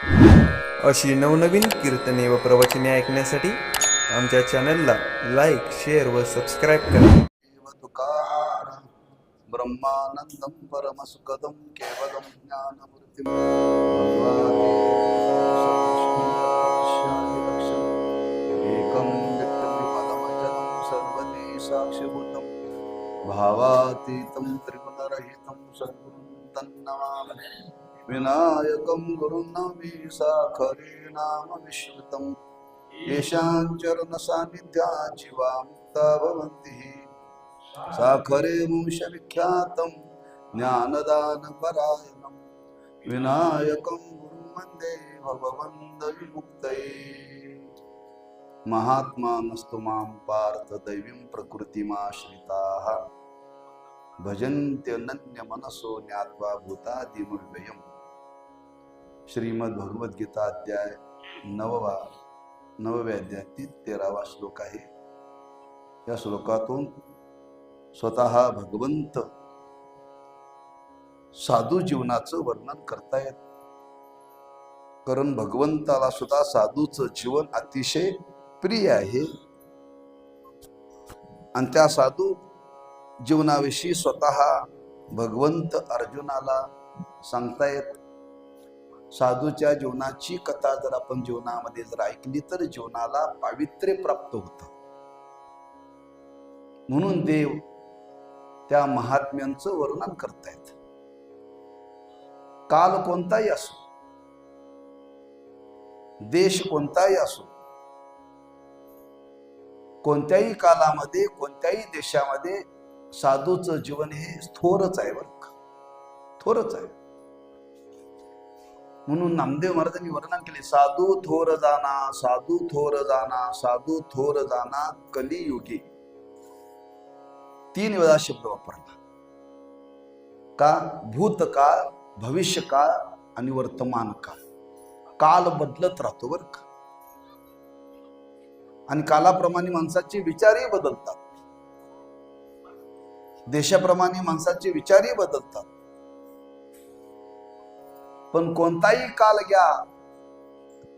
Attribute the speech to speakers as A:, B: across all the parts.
A: अशी नवनवीन कीर्तने व प्रवचने ऐकण्यासाठी आमच्या चॅनलला लाईक, शेअर व सबस्क्राईब करा.
B: तुकाराम ब्रह्मानंदं परमसुखदं केवलं ज्ञानमूर्तिं एकं व्यक्तविपदमजलं सर्वदी साक्षिभूतं भावातीतं त्रिगुणरहितं सद्गुरुं तन्नमामि विनायकं गुरुं साखरे नाम विश्रुतं येषां चरणसान्निध्या जीवा मुक्ता भवन्ति साखरे वंशविख्यातं ज्ञानदानपरायणं विनायकं गुरुं वन्दे भवबन्धविमुक्तये. महात्मानस्तु मां पार्थ दैवीं प्रकृतिमाश्रिताः भजन्त्यनन्यमनसो ज्ञात्वा भूतादिमव्ययम्. श्रीमद्भगवद्गीता अध्याय 9व्या अध्यायातील 13वा श्लोक आहे. या श्लोकातून स्वतः भगवंत साधू जीवनाचं वर्णन करतायत. कारण भगवंताला सुद्धा साधूचं जीवन अतिशय प्रिय आहे आणि त्या साधू जीवनाविषयी स्वतः भगवंत अर्जुनाला सांगतायत. साधूच्या जीवनाची कथा जर आपण जीवनामध्ये जर ऐकली तर जीवनाला पावित्र्य प्राप्त होतं. म्हणून देव त्या महात्म्यांचं वर्णन करतायत. काल कोणताही असो, देश कोणताही असो, कोणत्याही कालामध्ये कोणत्याही देशामध्ये साधूचं जीवन हे थोरच आहे बरं का, थोरच आहे. म्हणून नामदेव महाराजांनी वर्णन केले, साधू थोर जाना, साधू थोर जाना, साधू थोर जाना कलियुगी. 3 वेळा शब्द वापरला. का? भूतकाळ, भविष्यकाळ आणि वर्तमान काळ. काल बदलत राहतो बरं का, आणि कालाप्रमाणे माणसाचे विचारही बदलतात, देशाप्रमाणे माणसाचे विचारही बदलतात. पण कोणताही काल घ्या,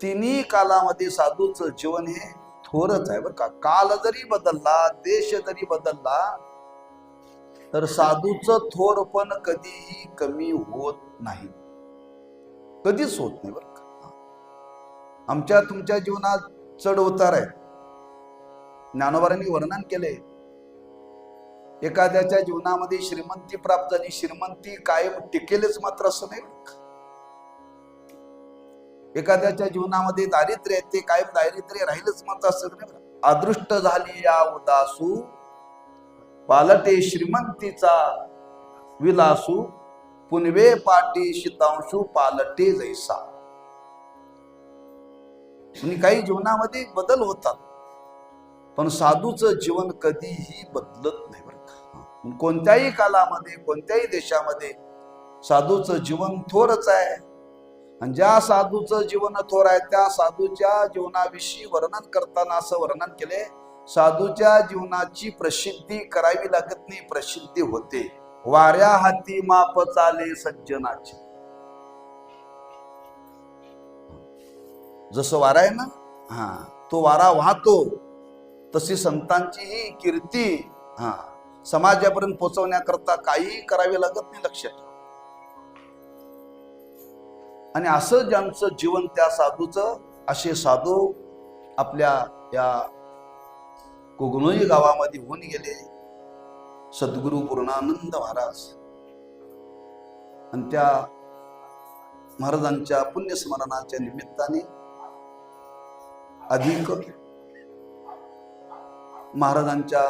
B: तिन्ही कालामध्ये साधूचं जीवन हे थोरच आहे बरं का. काल जरी बदलला, देश जरी बदलला, तर साधूचं थोरपण कधीही कमी होत नाही, कधीच होत नाही बरं का. आमच्या तुमच्या जीवनात चढ उतार आहे. ज्ञानोबांनी वर्णन केले, एखाद्याच्या जीवनामध्ये श्रीमंती प्राप्त झाली, श्रीमंती कायम टिकेलच मात्र असं नाही. एखाद्याच्या जीवनामध्ये दारिद्र्य आहे, ते कायम दारिद्र्य राहीलच मात्र असं नाही. अदृष्ट झाली या उदासू, पालटे श्रीमंतीचा विलासू, पुनवे पाटी शितांशू पालटे जैसा. आणि काही जीवनामध्ये बदल होतात, पण साधूचं जीवन कधीही बदलत नाही बरं का. कोणत्याही कालामध्ये कोणत्याही देशामध्ये साधूचं जीवन थोरच आहे. आणि ज्या साधूचं जीवन थोर आहे त्या साधूच्या जीवनाविषयी वर्णन करताना असं वर्णन केले, साधूच्या जीवनाची प्रसिद्धी करावी लागत नाही, प्रसिद्धी होते. वाऱ्या हाती माप चाले सज्जनाची. जसं वारा आहे ना, तो वारा वाहतो, तशी संतांची ही कीर्ती समाजापर्यंत पोहोचवण्याकरता काही करावे लागत नाही, लक्षात. आणि असं ज्यांचं जीवन त्या साधूचं, असे साधू आपल्या या कोगनोळी गावामध्ये होऊन गेले. सद्गुरु पूर्णानंद महाराज आणि त्या महाराजांच्या पुण्यस्मरणाच्या निमित्ताने अधिक महाराजांच्या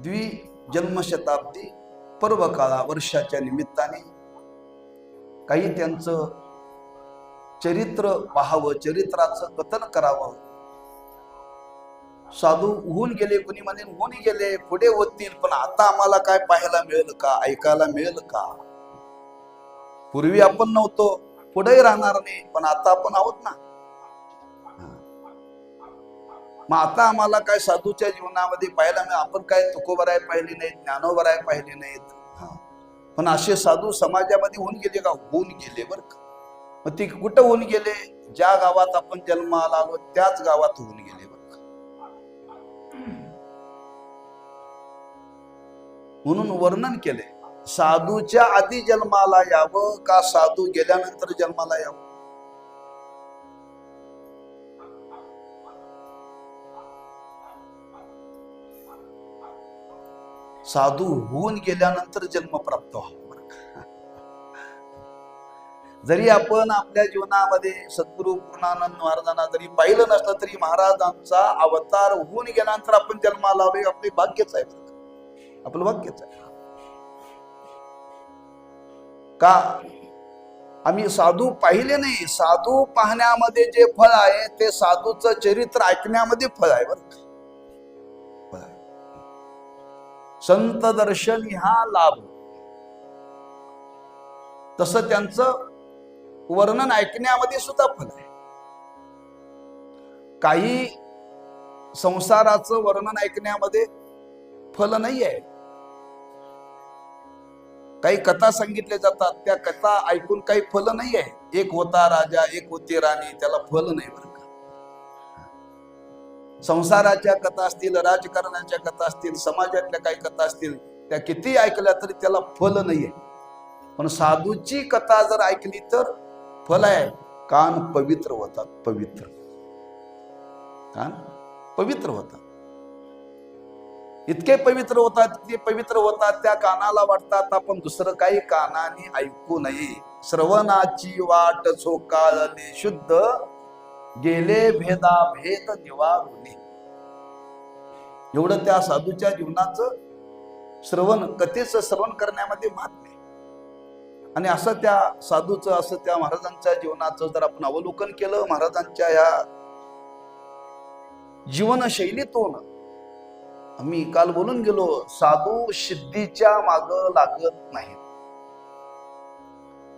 B: द्विजन्मशताब्दी पर्व काळा वर्षाच्या निमित्ताने काही त्यांचं चरित्र पाहावं, चरित्राचं कथन करावं. साधू होऊन गेले, कुणी म्हणे होऊन गेले, पुढे होतील, पण आता आम्हाला काय पाहायला मिळेल का, ऐकायला मिळेल का? पूर्वी आपण नव्हतो, पुढे राहणार नाही, पण आता आपण आहोत ना. मग आता आम्हाला काय साधूच्या जीवनामध्ये पाहायला मिळेल? आपण काय तुकोबराय पाहिली नाहीत, ज्ञानोबराय पाहिली नाहीत, पण असे साधू समाजामध्ये होऊन गेले का? होऊन गेले बरं का. मग ती कुठं होऊन गेले? ज्या गावात आपण जन्माला आलो त्याच गावात होऊन गेले बरं का. म्हणून वर्णन केले, साधूच्या आधी जन्माला यावं का साधू गेल्यानंतर जन्माला यावं? साधू होऊन गेल्यानंतर जन्म प्राप्त व्हावा. जरी आपण आपल्या जीवनामध्ये सद्गुरु पूर्णानंद महाराजांना जरी पाहिलं नसलं तरी महाराजांचा अवतार होऊन गेल्यानंतर आपण जन्माला आलोय, आपले भाग्यच आहे, आपलं भाग्यच आहे. का? आम्ही साधू पाहिले नाही. साधू पाहण्यामध्ये जे फळ आहे ते साधूचं चरित्र ऐकण्यामध्ये फळ आहे बरं. संत दर्शन हा लाभ. तसं त्यांचं वर्णन ऐकण्यामध्ये सुद्धा फल आहे. काही संसाराचं वर्णन ऐकण्यामध्ये फल नाही आहे. काही कथा सांगितल्या जातात, त्या कथा ऐकून काही फल नाही आहे. एक होता राजा, एक होती राणी, त्याला फल नाही बरं का. संसाराच्या कथा असतील, राजकारणाच्या कथा असतील, समाजातल्या काही कथा असतील, त्या किती ऐकल्या तरी त्याला फल नाहीये. पण साधूची कथा जर ऐकली तर फल आहे. कान पवित्र होतात, पवित्र कान पवित्र होतात. इतके पवित्र होतात, इतके पवित्र होतात, त्या कानाला वाटतात आपण दुसरं काही कानाने ऐकू नये. श्रवणाची वाट चोकाळली शुद्ध, गेले भेदा भेद निवारुनी. एवढं त्या साधूच्या जीवनाचं श्रवण, कथेचं श्रवण करण्यामध्ये महात्म्य. आणि असं त्या साधूचं, असं त्या महाराजांच्या जीवनाचं जर आपण अवलोकन केलं, महाराजांच्या या जीवनशैलीतून, आम्ही काल बोलून गेलो, साधू सिद्धीच्या माग लागत नाहीत.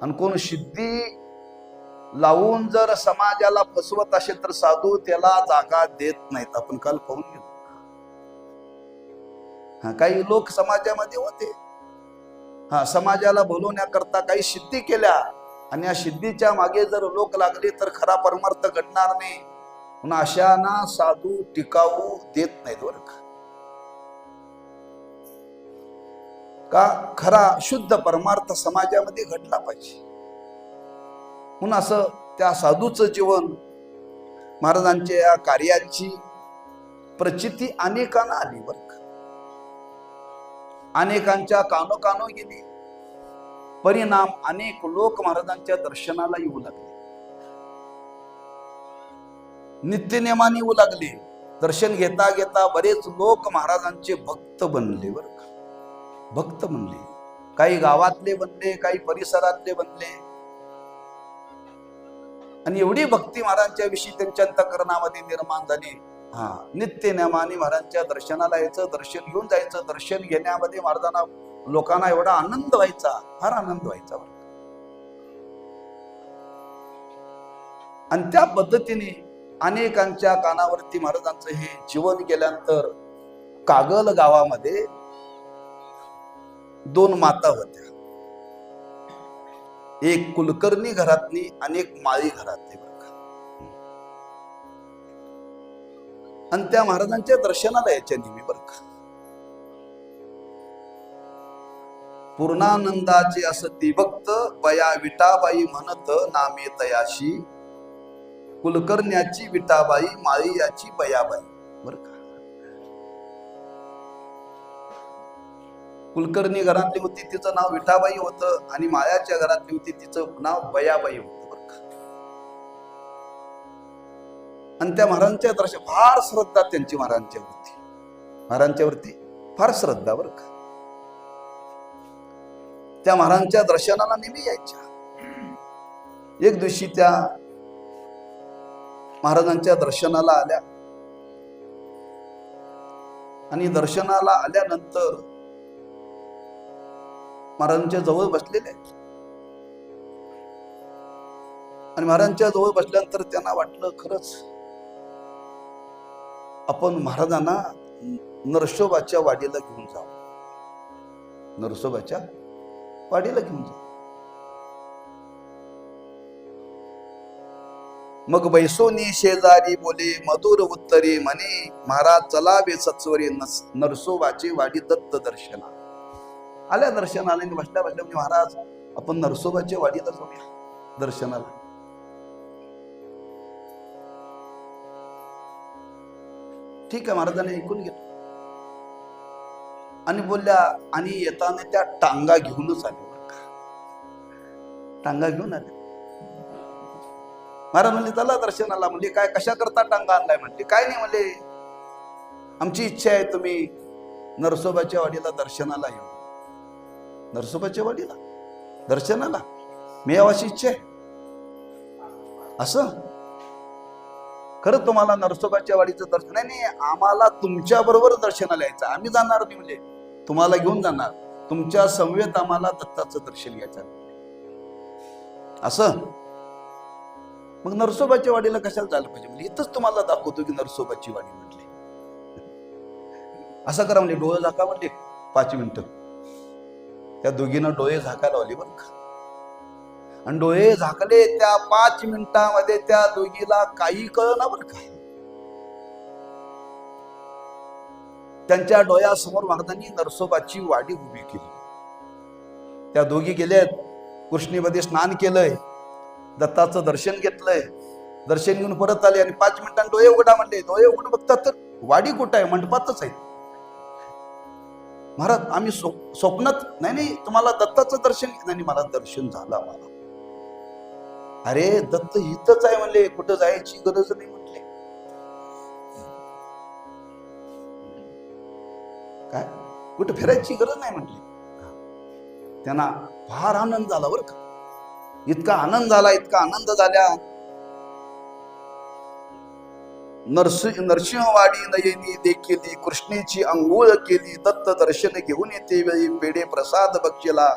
B: आणि कोण सिद्धी लावून जर समाजाला फसवत असेल तर साधू त्याला जागा देत नाहीत. आपण काल पाहून गेलो. काही लोक समाजामध्ये होते, समाजाला बोलवण्याकरता काही सिद्धी केल्या, आणि या सिद्धीच्या मागे जर लोक लागले तर खरा परमार्थ घडणार नाही. म्हणून अशांना साधू टिकावू देत नाहीत बरं का. खरा शुद्ध परमार्थ समाजामध्ये घडला पाहिजे. म्हणून असं त्या साधूचं जीवन, महाराजांच्या या कार्याची प्रचिती अनेकांना आली बरं का. अनेकांच्या कानोकानो गेली. परिणाम अनेक लोक महाराजांच्या दर्शनाला येऊ लागले, नित्यनेमाने येऊ लागले. दर्शन घेता घेता बरेच लोक महाराजांचे भक्त बनले बरं का. भक्त बनले. काही गावातले बनले, काही परिसरातले बनले. आणि एवढी भक्ती महाराजांच्या विषयी त्यांच्या अंतःकरणामध्ये निर्माण झाली. नित्यनेमाने महाराजांच्या दर्शनाला यायचं, दर्शन घेऊन जायचं. दर्शन घेण्यामध्ये महाराजांना, लोकांना एवढा आनंद व्हायचा, फार आनंद व्हायचा. आणि त्या पद्धतीने अनेकांच्या कानावरती महाराजांचं हे जीवन गेल्यानंतर कागल गावामध्ये 2 माता होत्या. एक कुलकर्णी घरातली आणि एक माळी घरातली बरं का. आणि त्या महाराजांच्या दर्शनाला यायच्या नेहमी बरं का. पूर्णानंदाचे असती भक्त, बया विटाबाई म्हणत नामे तयाशी. कुलकर्ण्याची विटाबाई, माळी याची बयाबाई बरं का. कुलकर्णी घरातली होती, तिचं नाव विठाबाई होतं, आणि मायाच्या घरातली होती, तिचं नाव बयाबाई होतं बरं का. आणि त्या महाराजांच्या दर्शन, फार श्रद्धा त्यांची महाराजांच्यावरती, महाराजांच्यावरती फार श्रद्धा बरं का. त्या महाराजांच्या दर्शनाला नेहमी यायच्या. एक दिवशी त्या महाराजांच्या दर्शनाला आल्या, आणि दर्शनाला आल्यानंतर महाराजांच्या जवळ बसलेले आहेत. आणि महाराजांच्या जवळ बसल्यानंतर त्यांना वाटलं, खरंच आपण महाराजांना नरसोबाच्या वाडीला घेऊन जाऊ, नरसोबाच्या वाडीला घेऊन जाऊ. मग बैसोनी शेजारी बोले मधुर उत्तरे म्हणे, महाराज चलावे सत्वरे नरसोबाचे वाडी दत्त दर्शना. आल्या दर्शनाला आणि बसल्या बसल्या म्हणजे, महाराज आपण नरसोबाच्या वाडीला जाऊया दर्शनाला. ठीक आहे, महाराजांनी ऐकून घेतलं आणि बोलल्या, आणि येताना त्या टांगा घेऊनच आले. टांगा घेऊन आले. महाराज म्हणले चला दर्शनाला. म्हणजे काय, कशा करता टांगा आणलाय? म्हणले काय नाही, म्हणले आमची इच्छा आहे तुम्ही नरसोबाच्या वाडीला दर्शनाला येऊ. नरसोबाच्या वाडीला दर्शनाला मी यावाची इच्छा आहे. असं खरं तुम्हाला नरसोबाच्या वाडीचं दर्शन? नाही, आम्हाला तुमच्या बरोबर दर्शनाला यायचं. आम्ही जाणार नाही, म्हणजे तुम्हाला घेऊन जाणार, तुमच्या समवेत आम्हाला दत्ताचं दर्शन घ्यायचं. असं मग नरसोबाच्या वाडीला कशाला जायला पाहिजे? म्हणजे इथंच तुम्हाला दाखवतो की नरसोबाची वाडी म्हटली. असं करा म्हणजे, डोळे झाका म्हणले 5 मिनिटं. त्या दोघीनं डोळे झाकायला लावले बरं का, आणि डोळे झाकले. त्या 5 मिनिटांमध्ये त्या दोघीला काही कळना बरं का. त्यांच्या डोळ्यासमोर महाराजांनी नरसोबाची वाडी उभी केली. त्या दोघी गेल्यात, कृष्णीमध्ये स्नान केलंय, दत्ताचं दर्शन घेतलंय, दर्शन घेऊन परत आले आणि 5 मिनिटांनी डोळे उघडा म्हणले. डोळे उघडून बघतात तर वाडी कुठं आहे? मंडपातच आहे. महाराज आम्ही स्वप्नात नाही, तुम्हाला दत्ताचं दर्शन नाही. मला दर्शन झालं. मला अरे दत्त इथंच आहे म्हणले, कुठं जायची गरज नाही म्हटले. काय कुठं फिरायची गरज नाही म्हटले. त्यांना फार आनंद झाला बरं का. इतका आनंद झाला, इतका आनंद झाल्या. नरसिंहवाडी नयनी देखील कृष्णेची अंघोळ केली. दत्त दर्शन घेऊन येते वेळी पेढे प्रसाद बक्षिला.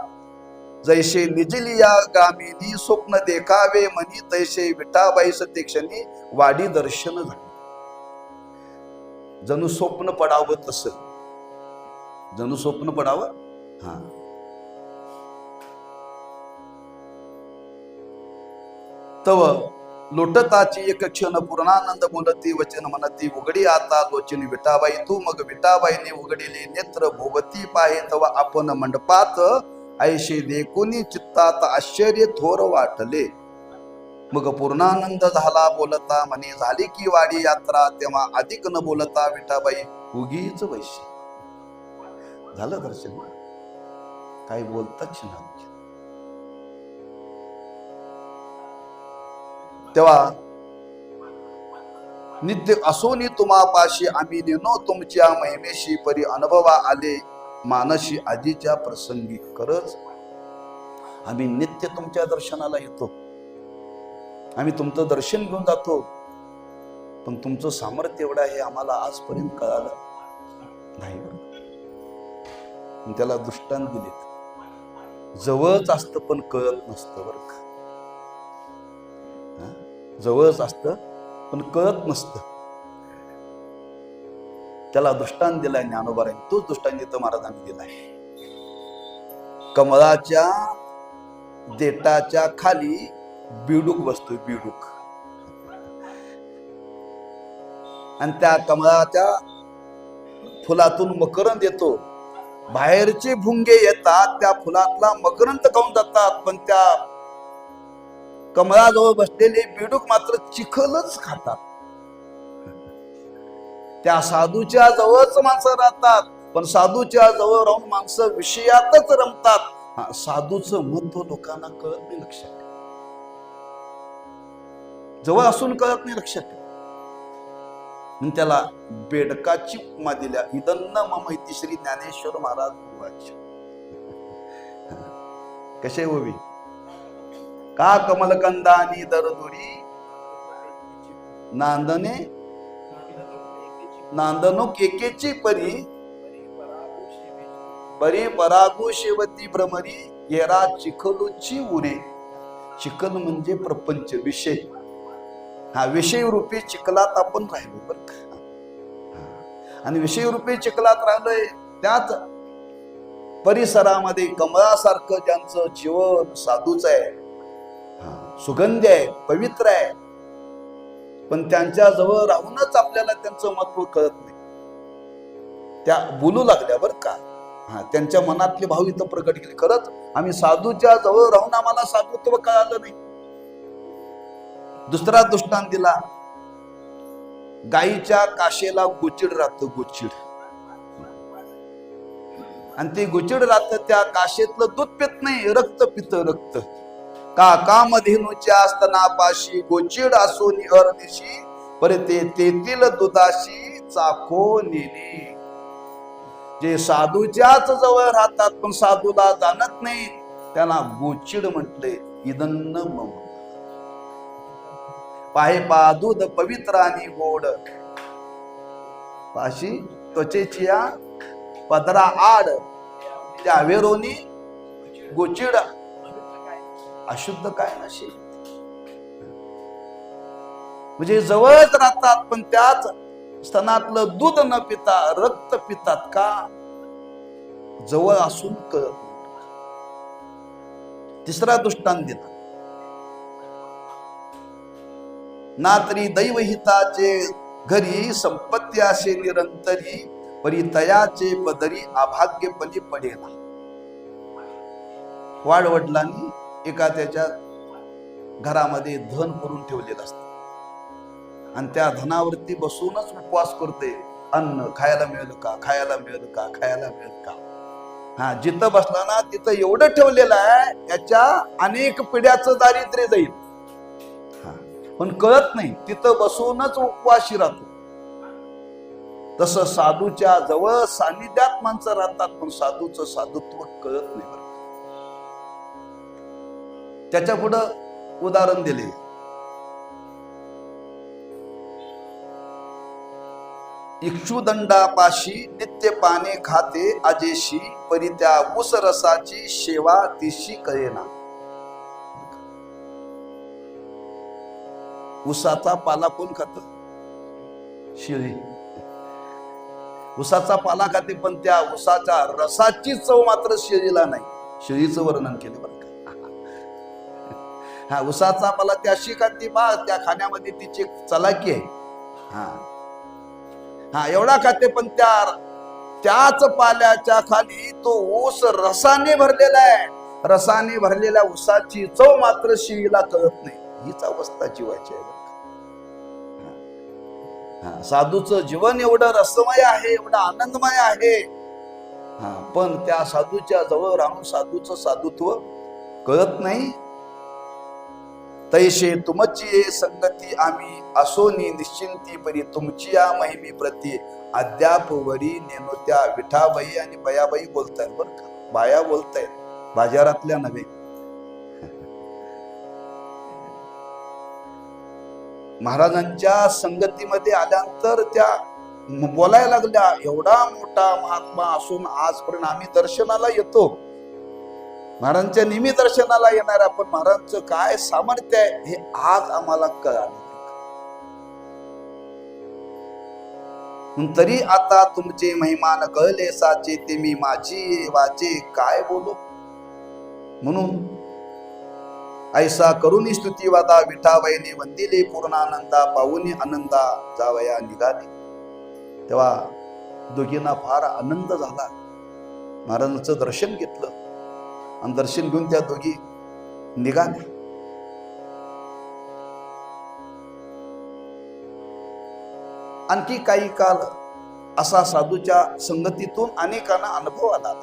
B: जैसे निजली या गामिनी स्वप्न देखावे मनी, तैसे विठाबाईस ते क्षणी वाडी दर्शन झाले. जणू स्वप्न पडावं तसं, जणू स्वप्न पडावं. हा तव लोटताची एक क्षण पूर्णानंद बोलती वचन म्हणती, उघडी आता लोचन विठाबाई तू. मग विठाबाईने उघडले नेत्र भोवती पाहे, तवा आपण मंडपात ऐशे देखुनी चित्तात आश्चर्य थोर वाटले. मग पूर्णानंद झाला बोलता म्हणे, झाली की वाडी यात्रा. तेव्हा अधिक न बोलता विठाबाई उगीच वैशी. झालं दर्शन, काही बोलताच नाही. तेव्हा नित्य असोनी तुम्हापाशी आम्ही नेनो तुमच्या महिमेशी, परी अनुभवा आले मानसी आधीच्या प्रसंगी. खरंच आम्ही नित्य तुमच्या दर्शनाला येतो, आम्ही तुमचं दर्शन घेऊन जातो, पण तुमचं सामर्थ्य एवढं आहे आम्हाला आजपर्यंत कळालं नाही. त्याला दृष्टांत दिलेत. जवळच असतं पण कळत नसतं बरं का. जवळच असतं पण कळत नसतं. त्याला दृष्टांत दिलाय ज्ञानोबारांनी. तोच दृष्टांत इथं महाराजांनी दिलाय. कमळाच्या देठाच्या खाली बिडूक बसतोय, बिडूक. आणि त्या कमळाच्या फुलातून मकरंद येतो. बाहेरचे भुंगे येतात, त्या फुलातला मकरंद खाऊन जातात, पण त्या कमळाजवळ बसलेले बिडूक मात्र चिखलच खातात. त्या साधूच्या जवळच माणसं राहतात, पण साधूच्या जवळ राहून माणसं विषयातच रमतात. साधूचं महत्व लोकांना कळत नाही, लक्षात. जवळ असून कळत नाही, लक्षात. म्हणून त्याला बेडकाची उपमा दिल्या. इदन्न मम इति श्री ज्ञानेश्वर महाराज उवाच. कसे होवी का कमलकंदानी दरदुरी नांदने नांदनो केकेची परी, बरी परागू शेवती भ्रमरी. येरा चिखलूची उरे. चिखल म्हणजे प्रपंच, विषय. हा विषय रूपी चिखलात आपण राहिलो बरं का. आणि विषय रूपी चिखलात राहिलोय, त्याच परिसरामध्ये कमळासारखं ज्यांचं जीवन साधूच आहे, सुगंध आहे, पवित्र आहे, पण त्यांच्या जवळ राहूनच आपल्याला त्यांचं महत्व कळत नाही. त्या बोलू लागल्या बरं का, त्यांच्या मनातले भाव इथं प्रकट केले. खरंच आम्ही साधूच्या जवळ राहून आम्हाला साधुत्व कळालं नाही. दुसरा दृष्टांत दिला, गाईच्या काशेला गोचिड राहतं, गोचिड. आणि ते गोचिड राहतं, त्या काशेतलं दूध पित नाही, रक्त पित, रक्त. का मधेनुच्या स्तनापाशी गोचिड असोनी अरनिशी, परते तेथील दुधाशी चाखो नेने. जे साधूच्याच जवळ राहतात पण साधूला जाणत नाही, त्याला गोचिड म्हटले. इदन्न मम पाहे पा दूध पवित्र आणि गोड, पाशी त्वचेचिया पदरा आड, त्या वेरोनी गोचिड अशुद्ध काय नशे. म्हणजे जवळच राहतात पण त्याच स्तनातलं दूध न पिता रक्त पितात. का? जवळ असून कळत नाही. तिसरा दृष्टांत दिला, ना तरी दैवहिताचे घरी संपत्ती असे निरंतरी, परितयाचे पदरी अभाग्यपणी पडेना. वाडवडिलांनी एका त्याच्या घरामध्ये धन करून ठेवलेलं असतं आणि त्या धनावरती बसूनच उपवास करते. अन्न खायला मिळेल का, खायला मिळेल का, खायला मिळेल का. जिथं बसला ना तिथं एवढं ठेवलेलं आहे, याच्या अनेक पिढ्याचं दारिद्र्य जाईल. पण कळत नाही, तिथं बसूनच उपवाशी राहतो. तसं साधूच्या जवळ सानिध्यात माणसं राहतात पण साधूचं साधुत्व कळत नाही. बरं, त्याच्या पुढं उदाहरण दिले. इक्षुदंडापाशी नित्य पाने खाते अजेशी, परी त्या ऊस रसाची शेवा तिशी कळेना. ऊसाचा पाला कोण खात? शेळी. ऊसाचा पाला खाते पण त्या ऊसाच्या रसाची चव मात्र शेळीला नाही. शेळीचं वर्णन केले बरं का. ऊसाचा पाला त्या अशी खाते बा, त्या खाण्यामध्ये तिची चलाकी आहे. एवढा खाते पण त्याच पाल्याच्या खाली तो ऊस रसाने भरलेला आहे. रसाने भरलेल्या ऊसाची चव मात्र शेळीला कळत नाही. हीच अवस्था जीवाची आहे. साधूचं जीवन एवढं रसमय आहे, एवढं आनंदमय आहे, पण त्या साधूच्या जवळ राहून साधूचं साधुत्व कळत नाही. तैशे तुमची संगती आम्ही असोनी निश्चिंती, परी तुमची या महिमी प्रती अद्याप वरी नेनो. त्या विठाबाई आणि बयाबाई बोलतायत बरं का, बाया बोलतायत, बाजारातल्या नव्हे. महाराजांच्या संगतीमध्ये आल्यानंतर त्या बोलायला लागल्या, एवढा मोठा महात्मा असून आजपर्यंत आम्ही दर्शनाला येतो, महाराजांच्या नेहमी दर्शनाला येणार, आपण महाराजांचं काय सामर्थ्य आहे हे आज आम्हाला कळालं. तरी आता तुमचे महिमान कळले साचे, ते मी माझी वाचे काय बोलू. म्हणून ऐसा करुणी स्तुती वादा विठाबाईने वंदिले पूर्णानंदा, पाहुणी आनंदा जावया निघाले. तेव्हा दोघींना फार आनंद झाला. महाराजांचं दर्शन घेतलं आणि दर्शन घेऊन त्या दोघी निघाल्या. आणखी काही काळ असा साधूच्या संगतीतून अनेकांना अनुभव आला.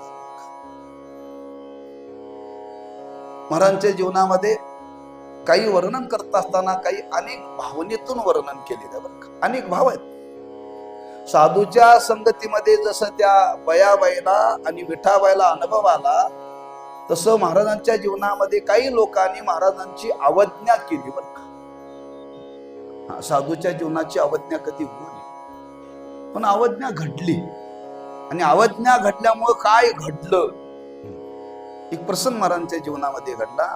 B: महाराजांच्या जीवनामध्ये काही वर्णन करत असताना काही अनेक भावनेतून वर्णन केलेलं बरं. अनेक भाव आहेत. साधूच्या संगतीमध्ये जसं त्या बयाबाईला आणि विठाबाईला अनुभव आला, तसं महाराजांच्या जीवनामध्ये काही लोकांनी महाराजांची अवज्ञा केली बरं का. साधूच्या जीवनाची अवज्ञा कधी होऊ नये, पण अवज्ञा घडली. आणि अवज्ञा घडल्यामुळं काय घडलं, एक प्रसंग महाराजांच्या जीवनामध्ये घडला.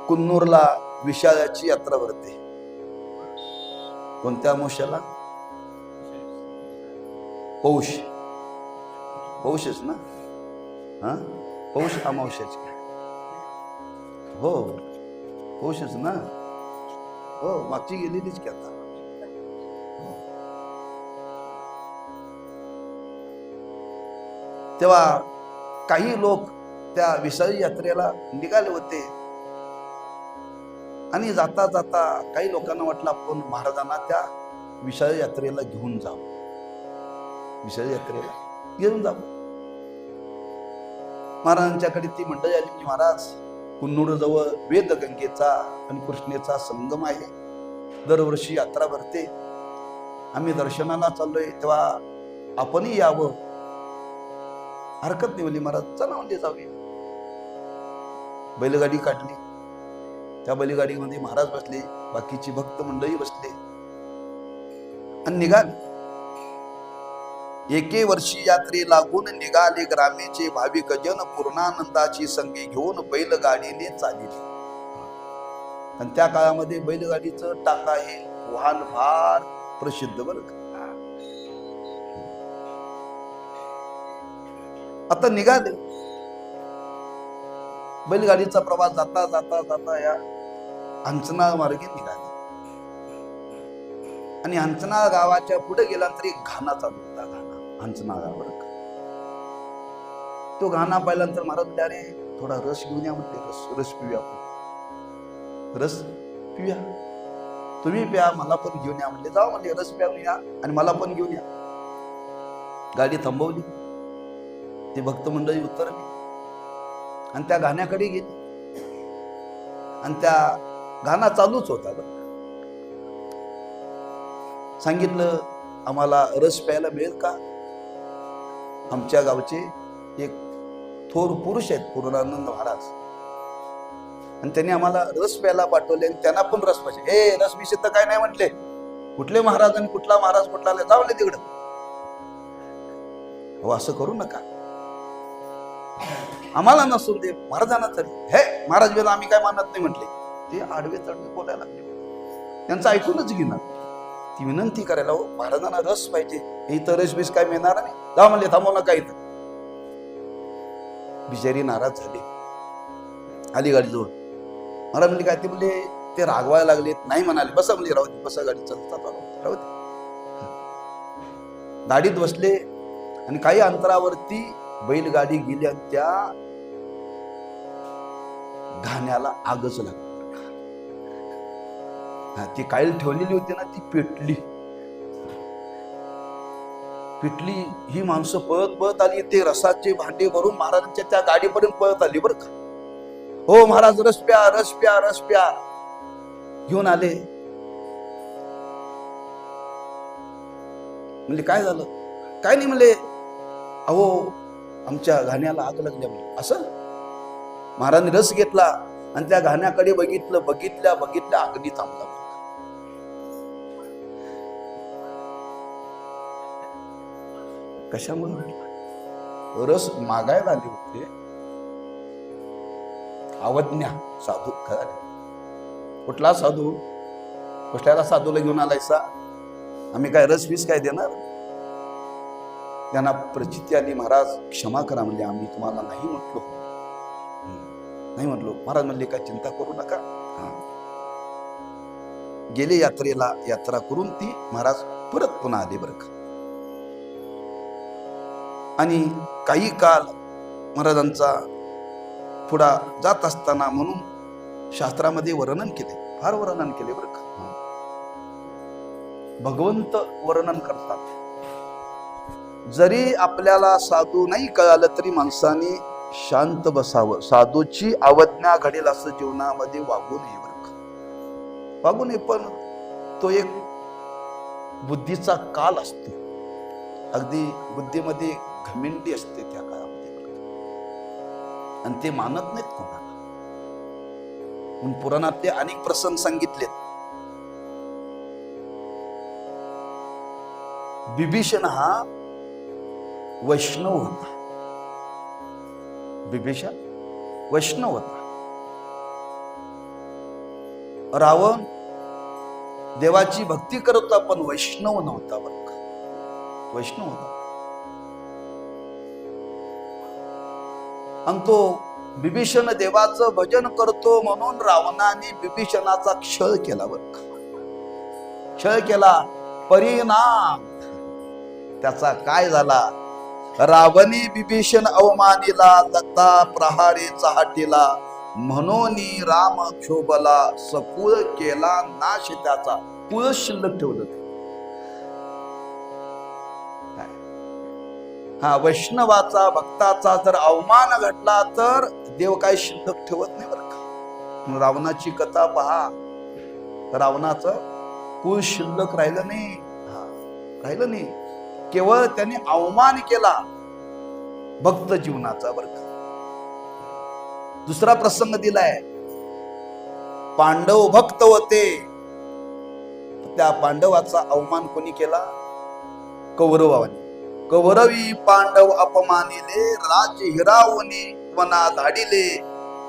B: कुन्नूरला विशाळाची यात्रा भरते. कोणत्या अमावस्याला? पौष. पौषच ना, पौष अमावस्याची. हो, पौषच ना. हो, मागची गेलेलीच की आता. तेव्हा काही लोक त्या विसाई यात्रेला निघाले होते आणि जाता जाता काही लोकांना वाटलं आपण महाराजांना त्या विसाई यात्रेला घेऊन जावं, विसाई यात्रेला घेऊन जावं. महाराजांच्याकडे ती मंडळी आली की महाराज, कुन्नूर जवळ वेदगंगेचा आणि कृष्णेचा संगम आहे, दरवर्षी यात्रा भरते, आम्ही दर्शनाला चाललोय, तेव्हा आपणही यावं. हरकत नाही म्हणली महाराज, चला म्हणजे जाऊया. बैलगाडी काढली, त्या बैलगाडीमध्ये महाराज बसले, बाकीची भक्त मंडळी बसले आणि निघाले. एके वर्षी यात्रे लागून निघाले ग्रामेचे भाविक जन, पूर्णानंदाची संगी घेऊन बैलगाडीने चालिले. आणि त्या काळामध्ये बैलगाडीचं टाका हे वाहन फार प्रसिद्ध बरं का. आता निघाले, बैलगाडीचा प्रवास जाता जाता जाता या हंचनाळ मार्गे निघाले आणि हंचनाळ गावाच्या पुढे गेल्यानंतर एक घाणा चालू होता. घाणा हंचनाळावर, तो घाणा पाहिल्यानंतर महाराज म्हटले, अरे थोडा रस घेऊन या म्हटले. रस पिऊया आपण, रस पिऊया, तुम्ही प्या, मला पण घेऊन या म्हणले. जाऊ म्हणले, रस प्या या आणि मला पण घेऊन या. गाडी थांबवली, ते भक्त मंडळी उतरली आणि त्या गाण्याकडे गेली आणि त्या गाणा चालूच होता. सांगितलं, आम्हाला रस प्यायला मिळेल का? आमच्या गावचे एक थोर पुरुष आहेत, पूर्णानंद महाराज, आणि त्यांनी आम्हाला रस प्यायला पाठवले आणि त्यांना पण रस पाहिजे. हे रस विषय तर काय नाही म्हटले, कुठले महाराज आणि कुठला महाराज कुठला जावले तिकडं. हो, असं करू नका, आम्हाला नसून दे, महाराजांना तरी. हे महाराज वेळेला आम्ही काय मानत नाही म्हटले. ते आडवे तडवे बोलायला लागले, त्यांचं ऐकूनच घेणार. ती विनंती करायला, हो महाराजांना रस पाहिजे, इथं रस बीस काय मिळणार नाही, जा म्हणले, थांबव नका इथं. बिचारी नाराज झाली, आली गाडीजवळ. महाराज म्हणले, काय? ते म्हणले, ते रागवायला लागले, नाही म्हणाले. बसा म्हणले, राहू दे, बसा, गाडी चालतात, राहू दे. गाडीत बसले आणि काही अंतरावरती बैलगाडी गेली आणि त्या घाण्याला आगच लागली. ती कायल ठेवलेली होती ना, ती पेटली. ही माणसं पळत पळत आली, ते रसाचे भांडे भरून महाराजांच्या त्या गाडीपर्यंत पळत आली बरं का. हो महाराज, रस प्या, रस प्या, रस प्या. घेऊन आले. म्हणजे काय झालं? काय नाही म्हणले, अहो आमच्या घाण्याला आग लागल्या म्हणजे. असं महाराजांनी रस घेतला आणि त्या घाण्याकडे बघितलं, बघितल्या अग्नी थांबला. कशामुळे? रस मागायला आले होते. अवज्ञा साधू खरा. कुठला साधू? कुठल्याला साधूला घेऊन आलायसा? आम्ही काय रस वीस काय देणार? त्यांना प्रचिती आली, महाराज क्षमा करा म्हणले, आम्ही तुम्हाला नाही म्हटलो, नाही म्हटलो. महाराज म्हणले, काय चिंता करू नका. गेले यात्रेला, यात्रा करून ती महाराज परत पुन्हा आले बरं का. आणि काही काळ महाराजांचा पुढा जात असताना म्हणून शास्त्रामध्ये वर्णन केले, फार वर्णन केले बरं का. भगवंत वर्णन करतात, जरी आपल्याला साधू नाही कळालं तरी माणसाने शांत बसावं, साधूची अवज्ञा घडेल असं जीवनामध्ये वागू नये बरं का. वागू नये, पण तो एक बुद्धीचा काल असतो. अगदी बुद्धीमध्ये घमिंडी असते त्या काळामध्ये बरं का. आणि ते मानत नाहीत कोणाला. म्हणून पुराणातले अनेक प्रसंग सांगितलेत. बिभीषण हा वैष्णव होता. बिभीषण वैष्णव होता. रावण देवाची भक्ती करत होता, पण वैष्णव नव्हता बरं का. वैष्णव होता. आणि तो बिभीषण देवाचं भजन करतो म्हणून रावणाने बिभीषणाचा छळ केला बरं का. छळ केला, परिणाम त्याचा काय झाला? रावणी विभीषण अवमानीला, लता प्रहारे चहाटीला, म्हणून राम क्षोभला, सकुळ केला नाश त्याचा. कुळ शिल्लक ठेवलं ते. हा, वैष्णवाचा भक्ताचा जर अवमान घडला तर देव काय शिल्लक ठेवत नाही बरं का. रावणाची कथा पहा, रावणाचं कुळ शिल्लक राहिलं नाही. हा, राहिलं नाही. केवळ त्याने अवमान केला भक्त जीवनाचा बरं का. दुसरा प्रसंग दिलाय, पांडव भक्त होते, त्या पांडवाचा अवमान कोणी केला? कौरवाने. कौरवी पांडव अपमानिले, राज हिरावणे वना धाडिले,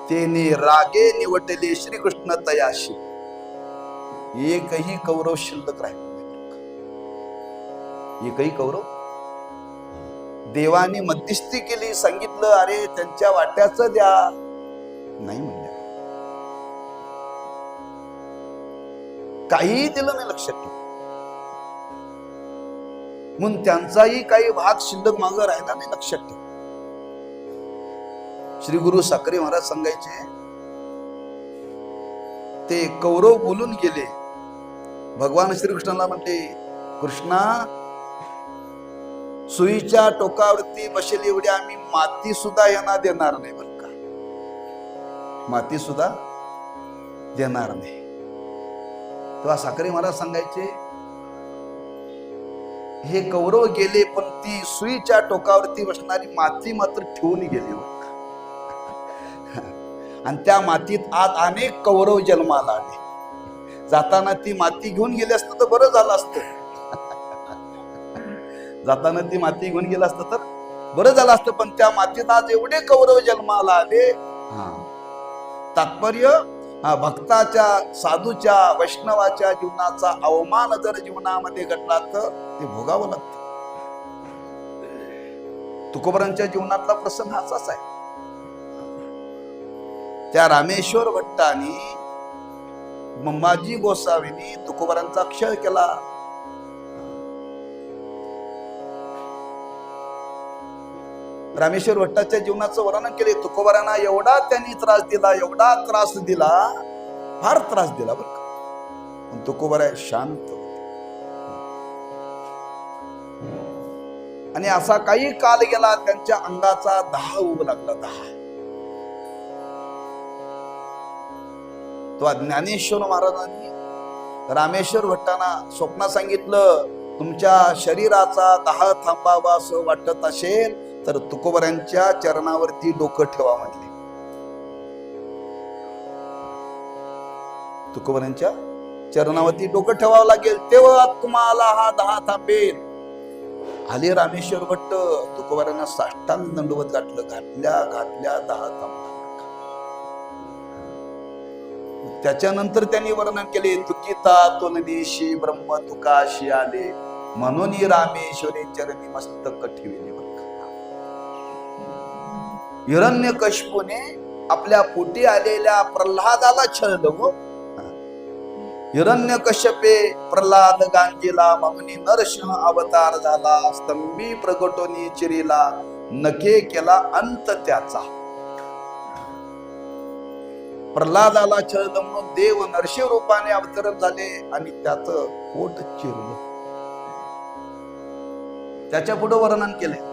B: तेने रागे निवटले श्रीकृष्ण तयाशी. एकही कौरव शिल्लक राहिले नाही. एकही कौरव. देवाने मध्यस्थी केली, सांगितलं अरे त्यांच्या वाट्याचं द्या, नाही म्हणल्या. काहीही दिलं नाही, लक्षात ठेव. म्हणून त्यांचाही काही भाग शिल्लक मागं राहिला नाही, लक्षात ठेव. श्री गुरु साखरे महाराज सांगायचे, ते कौरव बोलून गेले, भगवान श्रीकृष्णाला म्हणते, कृष्णा सुईच्या टोकावरती बसेल एवढी आम्ही माती सुद्धा यांना देणार नाही बरं का. माती सुद्धा देणार नाही. तेव्हा साखरे महाराज सांगायचे, हे कौरव गेले पण ती सुईच्या टोकावरती बसणारी माती मात्र ठेवून गेली बरं का. आणि त्या मातीत आज अनेक कौरव जन्माला आले. जाताना ती माती घेऊन गेली असतं तर बरं झालं असतं. जाताना ती माती घेऊन गेलं असतं तर बरं झालं असतं. पण त्या मातीत आज एवढे कौरव जन्माला आले. तात्पर्य, भक्ताच्या, साधूच्या, वैष्णवाच्या जीवनाचा अवमान जर जीवनामध्ये घडला तर ते भोगावं लागतं. तुकोबरांच्या जीवनातला प्रसंग असाच आहे. त्या रामेश्वर भट्टानी, मंबाजी गोसावीनी तुकोबरांचा क्षय केला. रामेश्वर भट्टाच्या जीवनाचं वर्णन केले. तुकोबारांना एवढा त्यांनी त्रास दिला, एवढा त्रास दिला, फार त्रास दिला बरं का. पण तुकोबारा शांत होते. आणि असा काही काल गेला, त्यांच्या अंगाचा दाह उभं लागला. दाह. तो ज्ञानेश्वर महाराजांनी रामेश्वर भट्टांना स्वप्न सांगितलं, तुमच्या शरीराचा दाह थांबावा असं वाटत असेल तर तुकोबरांच्या चरणावरती डोकं ठेवा म्हटले. तुकोबरांच्या चरणावरती डोकं ठेवावं लागेल, तेव्हा तुम्हाला हा दाह थांबेल. आले रामेश्वर भट्ट, तुकोबरांना साष्टांग दंडवत घातलं. घातल्या दाह थांबला. त्याच्यानंतर त्यांनी वर्णन केले, तुकिता तोलदेशी ब्रह्म तुकाशी आले, म्हणून रामेश्वरी चरणी मस्तक ठेवले. हिरण्यकश्यपूने आपल्या पोटी आलेल्या प्रल्हादाला छळलं. हिरण्यकश्यपे प्रल्हाद गांजीला, म्हणून नरसिंह अवतार झाला, स्तंभी प्रगटोनी चिरीला, नखे केला अंत त्याचा. प्रल्हादाला छळलं म्हणून देव नरसिंह रूपाने अवतरण झाले आणि त्याचं पोट चिरलं. त्याच्या पुढे वर्णन केले,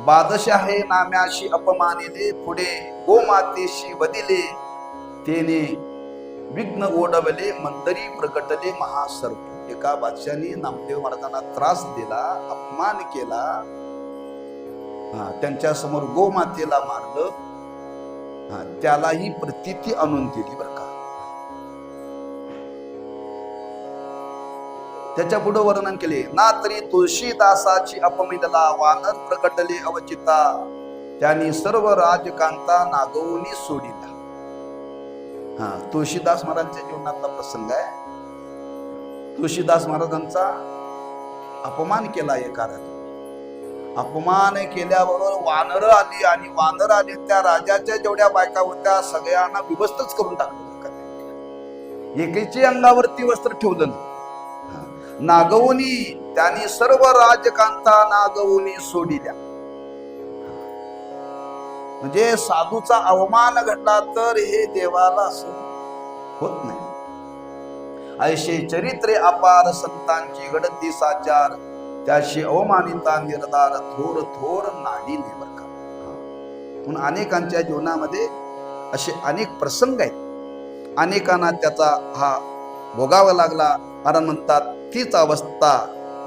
B: बादशाहे नाम्याशी अपमानिले, पुढे गोमातेशी वदिले, तेने विघ्न ओढवले, मंदरी प्रकटले महासर्प. एका बादशाने नामदेव महाराजांना त्रास दिला, अपमान केला. त्यांच्या समोर गोमातेला मारलं. त्यालाही प्रतीती आणून दिली बरं का. त्याच्या पुढे वर्णन केले, ना तरी तुळशीदासाची अपमिदला, वानर प्रकटले अवचिता, त्यांनी सर्व राजकांता नागवूनी सोडिला. तुळशीदास महाराजांच्या जीवनातला प्रसंग आहे. तुळशीदास महाराजांचा अपमान केला एकाने. अपमान केल्याबरोबर वानर आली आणि वानर आली त्या राजाच्या जेवढ्या बायका होत्या सगळ्यांना विभस्तच करून टाकलं. एकेची अंगावरती वस्त्र ठेवलं नाही. नागवुनी त्यांनी सर्व राजकांता नागवुनी सोडिल्या. म्हणजे साधूचा अवमान घडला तर हे देवाला असं होत नाही. ऐशे चरित्रे अपार संतांची घडती साचार, त्याशी अवमानिता निर्धार थोर थोर नाडी नेवर का. म्हणून अनेकांच्या जीवनामध्ये असे अनेक प्रसंग आहेत, अनेकांना त्याचा हा भोगावा लागला. महाराज म्हणतात तीच अवस्था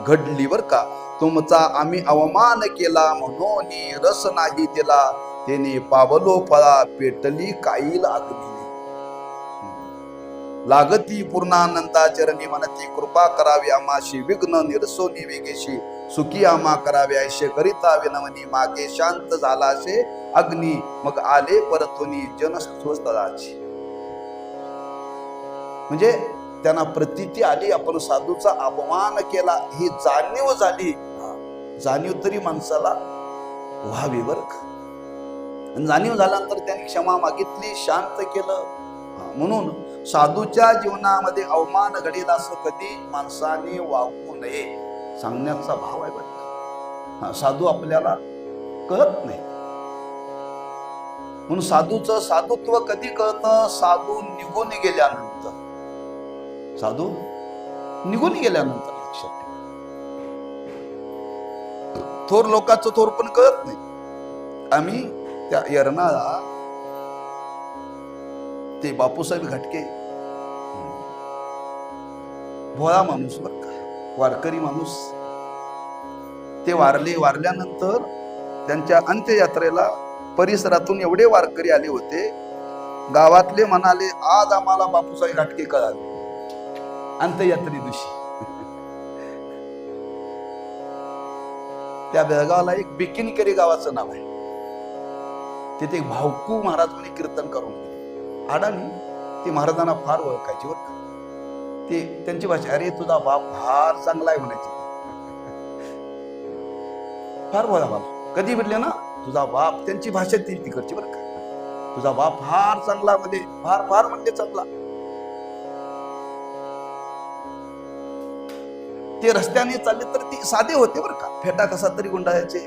B: घडली बर का. तुमचा आम्ही अवमान केला म्हणून रस नाही दिला, तेने पावलो फळा पेटली काईल अग्नीने. लागती पूर्णानंदा चरणी म्हणती कृपा करावी आमाशी, विघ्न निरसोनी वेगेशी सुखी आमा करावे. ऐशे करिता विनवनी मागे शांत झालाशे अग्नी, मग आले परतोनी जनस्थळाची. म्हणजे त्यांना प्रतीती आली, आपण साधूचा अपमान केला ही जाणीव झाली. जाणीव तरी माणसाला व्हावी बर का. जाणीव झाल्यानंतर त्यांनी क्षमा मागितली, शांत केलं. म्हणून साधूच्या जीवनामध्ये अवमान घडेल असं कधी माणसाने वागू नये सांगण्याचा भाव आहे बरं. साधू आपल्याला कळत नाही, म्हणून साधूचं साधुत्व कधी कळतं? साधू निघून गेल्यानंतर. साधू निघून गेल्यानंतर लक्षात ठेवा. थोर लोकांचं थोर पण कळत नाही. आम्ही त्या यरनाळा ते बापूसाहेब घाटके, भोळा माणूस बर का, वारकरी माणूस. ते वारले. वारल्यानंतर त्यांच्या अंत्ययात्रेला परिसरातून एवढे वारकरी आले होते. गावातले म्हणाले आज आम्हाला बापूसाहेब घाटके कळाले अंत्ययात्रे दिवशी. त्या बेळगावला एक बिकिनकरी गावाचं नाव आहे. तिथे भावकू महाराज म्हणे कीर्तन करून गेले. आडानी ते महाराजांना फार ओळखायचे बरं का. ते त्यांची भाषा, अरे तुझा बाप फार चांगला आहे म्हणायचे. फार बोला बाप कधी भेटले ना, तुझा बाप, त्यांची भाषा ती तिकडची बरं का. तुझा बाप फार चांगला, म्हणजे फार फार म्हणजे चांगला. ते रस्त्याने चालले तर ते साधे होते बरं का. फेटा कसा तरी गुंडाळायचे,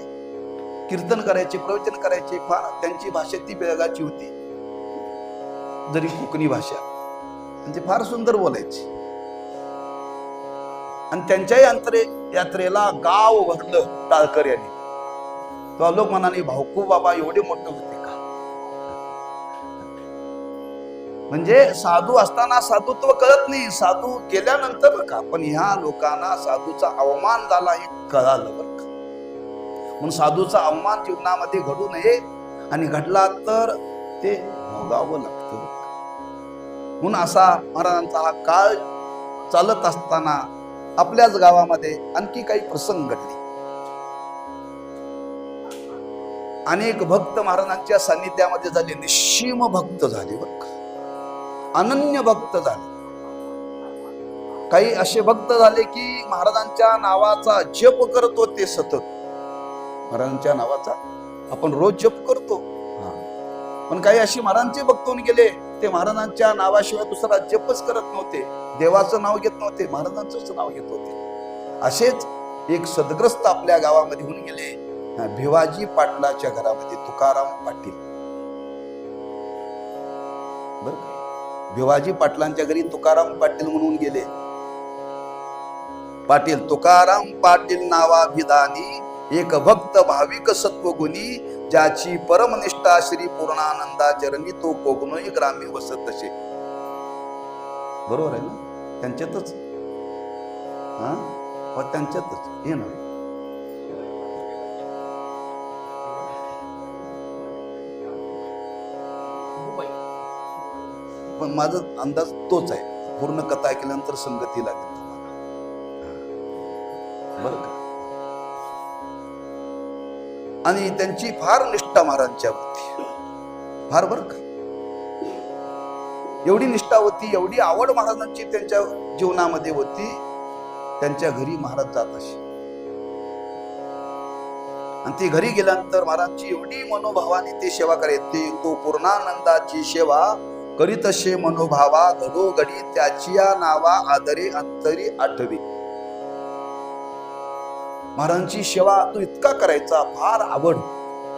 B: कीर्तन करायचे, प्रवचन करायचे. फार त्यांची भाषा ती बेळगाची होती, जरी कोकणी भाषा. म्हणजे फार सुंदर बोलायची. आणि त्यांच्याही यात्रेला गाव भरलं टाळकर यांनी. तेव्हा लोक म्हणाले भाऊकू बाबा एवढे मोठे होते का. म्हणजे साधू असताना साधुत्व कळत नाही, साधू गेल्यानंतर का. पण ह्या लोकांना साधूचा अवमान झाला हे कळालं बरं का. म्हणून साधूचा अवमान जीवनामध्ये घडू नये, आणि घडला तर ते भोगावं लागतं. म्हणून असा महाराजांचा हा काळ चालत असताना आपल्याच गावामध्ये आणखी काही प्रसंग घडले. अनेक भक्त महाराजांच्या सानिध्यामध्ये झाले, निश्चिम भक्त झाले बरं का, अनन्य भक्त झाले. काही असे भक्त झाले की महाराजांच्या नावाचा जप करत होते सतत. महाराजांच्या नावाचा आपण रोज जप करतो, पण काही अशी महाराजांचे भक्त होऊन गेले, ते महाराजांच्या नावाशिवाय दुसरा जपच करत नव्हते, देवाचं नाव घेत नव्हते, महाराजांचंच नाव घेत होते. असेच एक सदग्रस्त आपल्या गावामध्ये होऊन गेले. भिवाजी पाटलाच्या घरामध्ये तुकाराम पाटील बर. भिवाजी पाटलांच्या घरी तुकाराम पाटील म्हणून गेले. पाटील तुकाराम पाटील नावाभिधानी, एक भक्त भाविक सत्वगुणी, ज्याची परमनिष्ठा श्री पूर्णानंदा चरणी, तो कोगनोई ग्रामी वसत असे. बरोबर आहे ना, त्यांच्यातच त्यांच्यातच हे ना. पण माझा अंदाज तोच आहे. पूर्ण कथा ऐकल्यानंतर संगती लागेल तुम्हाला बरं का. आणि त्यांची फार निष्ठा महाराजांच्या होती, फार बरं का. एवढी निष्ठा होती, एवढी आवड महाराजांची त्यांच्या जीवनामध्ये होती. त्यांच्या घरी महाराज जात असे, आणि ती घरी गेल्यानंतर महाराजांची एवढी मनोभावाने ते सेवा करायचे. तो पूर्णानंदाची सेवा करीत असे मनोभावा, घडोघडी त्याची या नावा आदरे अंतरी आठवी. महाराजांची सेवा तो इतका करायचा, फार आवड.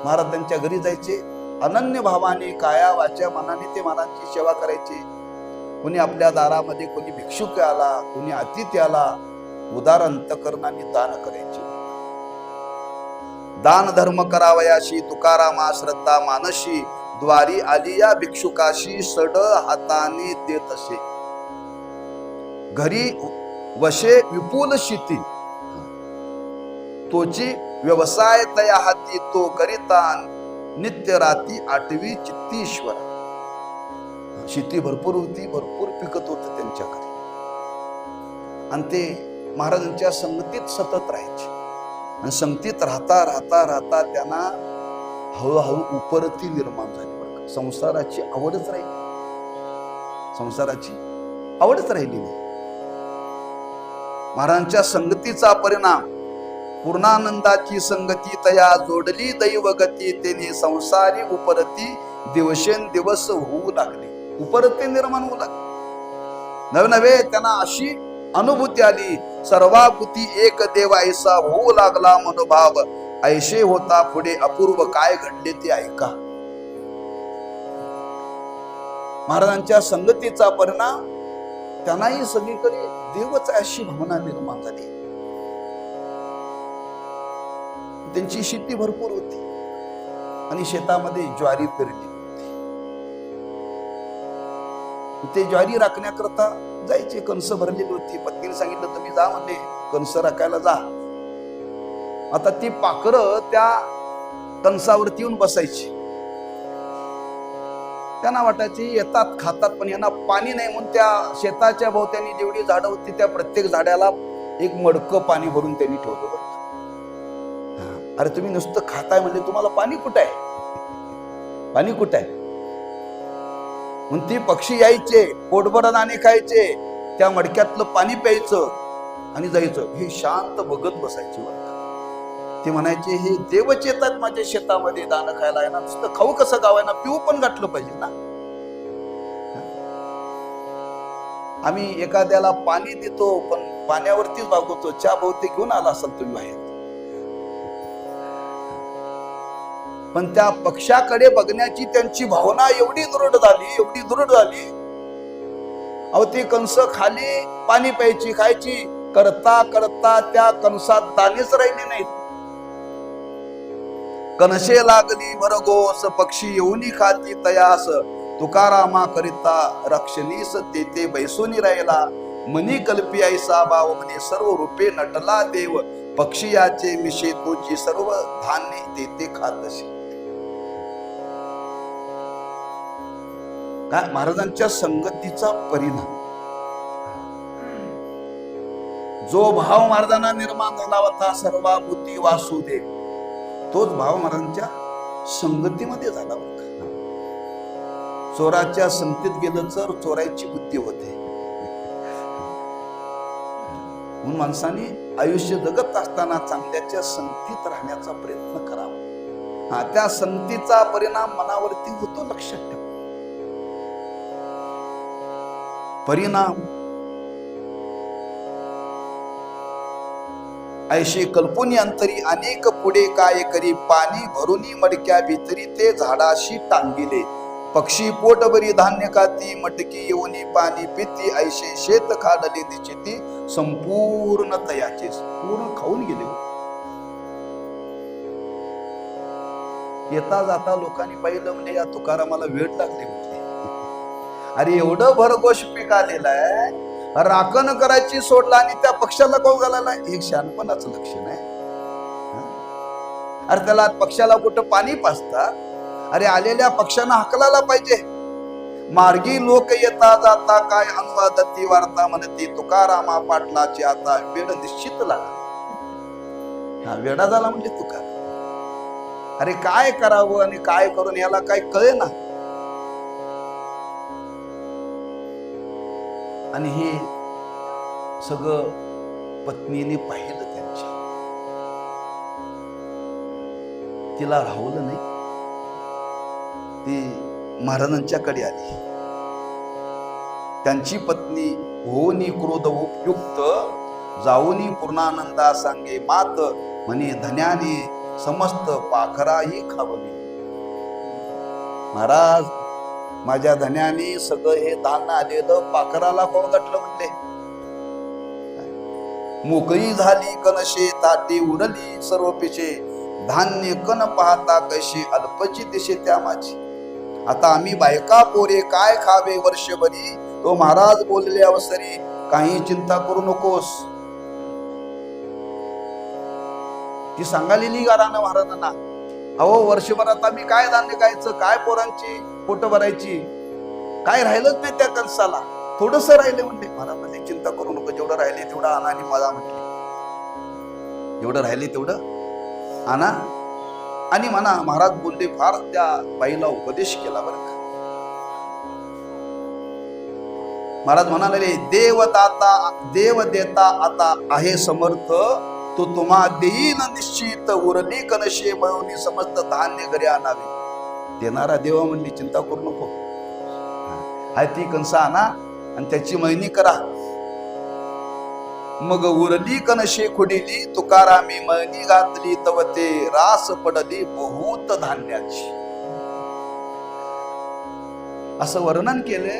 B: महाराज त्यांच्या घरी जायचे, अनन्य भावाने काया वाच्या मनाने ते महाराजांची सेवा करायचे. कोणी आपल्या दारामध्ये कोणी भिक्षुक आला, कोणी अतिथी आला, उदार अंतकरणाने दान करायचे. दान धर्म करावयाशी तुकारामा श्रद्धा मानशी, द्वारी आली या भिक्षुकाशी सड हाताने देत असे. घरी वशे विपुल शिती, तोची व्यवसाय तया हाती, तो करिता नित्य राती आठवी चित्तीश्वर. शेती भरपूर होती, भरपूर पिकत होत त्यांच्या घरी, आणि ते महाराजांच्या संगतीत सतत राहायचे. आणि संगतीत राहता राहता राहता त्यांना हळूहळू उपरती निर्माण झाली. बरं, संसाराची आवडच राहिली, संसाराची आवडच राहिली नाही. महाराजांच्या संगतीचा परिणाम पूर्णानंदाची संगती तया जोडली दैवगती, तेने संसारी उपरती दिवसेंदिवस होऊ लागले. उपरती निर्माण होऊ लागले. नवे त्यांना अशी अनुभूती आली, सर्वाभूती एक देव ऐसा होऊ लागला मनोभाव, ऐशे होता पुढे अपूर्व काय घडले ते ऐका. महाराजांच्या संगतीचा परिणाम त्यांनाही सगळीकडे देवच अशी भावना निर्माण झाली. त्यांची शेती भरपूर होती आणि शेतामध्ये ज्वारी पेरली होती. ते ज्वारी राखण्याकरता जायचे, कणस भरलेली होती. पत्नीने सांगितलं तुम्ही जा म्हणले, कणस राखायला जा. आता ती पाखरं त्या कणसावरती येऊन बसायची. त्यांना वाटायची येतात खातात, पण यांना पाणी नाही म्हणून त्या शेताच्या भोवत्याने जेवढी झाडं होती त्या प्रत्येक झाडाला एक मडकं पाणी भरून त्यांनी ठेवलं. बरं, अरे तुम्ही नुसतं खाताय म्हणजे तुम्हाला पाणी कुठं आहे, पाणी कुठं आहे. म्हणून ती पक्षी यायचे, पोटभर दाणे खायचे, त्या मडक्यातलं पाणी प्यायचं आणि जायचं. हे शांत बघत बसायचे. ते म्हणायचे हे देवच येतात माझ्या शेतामध्ये दाण खायला, आहे ना, नुसतं खाऊ कसं गावायना, पिऊ पण घातलं पाहिजे ना. आम्ही एखाद्याला पाणी देतो पण पाण्यावरतीच भागवतो. चहा बहुतेक घेऊन आला असाल तुम्ही बाहेर, पण त्या पक्षाकडे बघण्याची त्यांची भावना एवढी दृढ झाली, एवढी दृढ झाली. अहो ती कंस खाली पाणी प्यायची, खायची, करता करता त्या कणसात दाणेच राहिले नाहीत. कणसे लागली भरघोस, पक्षी येऊनी खाती तयास, तुकारामा करिता रक्षणीस तेथे बैसोनी राहिला. मनी कल्पी ऐसा भाव म्हणे सर्व रूपे नटला देव, पक्षी याचे मिशे तोची सर्व धान्य तेथे खातशी. काय महाराजांच्या संगतीचा परिणाम, जो भाव महाराजांना निर्माण झाला होता सर्वाभूती वासुदेव, तोच भाव महाराजांच्या संगतीमध्ये झाला होता. चोराच्या संगतीत गेलं तर चोरायची बुद्धी होते. म्हणून माणसाने आयुष्य जगत असताना चांगल्याच्या संगतीत राहण्याचा प्रयत्न करावा. हा, त्या संगतीचा परिणाम मनावरती होतो, लक्षात ठेवा. परिणाम ऐशी कल्पुनी अंतरी अनेक पुढे काय करी, पाणी भरूनी मडक्या भीतरी ते झाडाशी टांगिले. पक्षी पोटभरी धान्य खाती, मटकी येऊनी पाणी पिती, ऐशे शेत खाडले दिचिती, संपूर्ण तयाचे पूर्ण खाऊन गेले. येता जाता लोकांनी पाहिलं म्हणजे या तुकारामाला वेळ लागली म्हटले. अरे एवढं भरघोष पीक आलेलं आहे, राखण करायची सोडला आणि त्या पक्षाला खाऊ घालायला, एक शहाणपणाचं लक्षण आहे. अरे त्याला पक्षाला कुठं पाणी पाजतात, अरे आलेल्या पक्षांना हकलायला पाहिजे. मार्गी लोक येता जाता काय अनुवादती वार्ता म्हणते, तुकारामा पाटलाची आता वेळ निश्चित लागला. हा वेडा झाला म्हणजे तुकार. अरे काय करावं आणि काय करून याला काय कळे ना. आणि हे सगळं पत्नीने पाहिलं त्यांच्या, तिला राहवलं नाही. ती महाराजांच्याकडे आली. त्यांची पत्नी होनी क्रोध उपयुक्त जाऊनी पूर्णानंदा सांगे मात, म्हणे धन्याने समस्त पाखराही खावली. महाराज, माझ्या धन्याने सगळं हे धान्य आलेलं पाखराला कोण गाठलं म्हणले. मोकळी झाली कनशे ताटे उरली सर्व पिशे, धान्य कन पाहता कैसे अल्पची दिशे त्या माझी. आता आम्ही बायका पोरे काय खावे वर्षभरी, तो महाराज बोलले अवसरी काही चिंता करू नकोस. ती सांगालेली गारानं महाराजांना, अहो वर्षभरात आम्ही काय धान्य खायचं, काय पोरांची पोट भरायची, काय राहिलंच नाही त्या कंसाला, थोडस राहिले म्हणले. महाराज म्हणजे चिंता करू नको, जेवढं राहिले तेवढं आणा आणि मला म्हटले, जेवढं राहिले तेवढं आणा आणि म्हणा. महाराज बोलले, फार त्या बाईला उपदेश केला बरं का. महाराज म्हणाले, देवदाता देव देता आता आहे समर्थ, तो तुम्हा देईन निश्चित, उरली कनशे मिळवणी समस्त धान्य घरी आणावे. देणारा देवा म्हणली, चिंता करू नको, हाय ती कंस आणा आणि त्याची मळणी करा. मग उरली कनशे खुडिली, तुकारामी मळणी घातली, तव ते रास पडली बहुत धान्याची. असं वर्णन केले.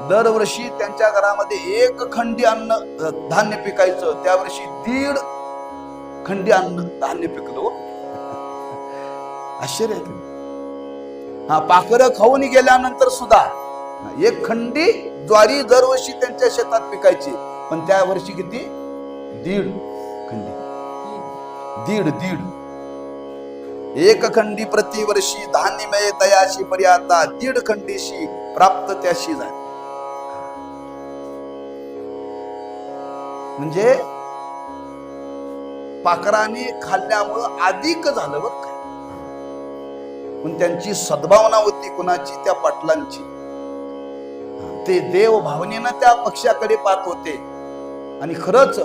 B: दरवर्षी त्यांच्या घरामध्ये एक खंडी अन्न धान्य पिकायचं, त्या वर्षी 1.5 खंडी अन्न धान्य पिकलो. आश्चर्य आहे. हा, पाखरं खाऊन गेल्यानंतर सुद्धा 1 खंडी ज्वारी दरवर्षी त्यांच्या शेतात पिकायची, पण त्या वर्षी किती? 1.5 खंडी. 1.5 1 खंडी प्रतिवर्षी धान्य मिळे तयाशी पर्याता, 1.5 खंडीशी प्राप्त त्याशी झाली. म्हणजे पाखराने खाल्ल्यामुळं अधिक झालं बरं का. पण त्यांची सद्भावना होती कुणाची? त्या पाटलांची. ते देव भावनेनं त्या पक्षाकडे पाहत होते. आणि खरंच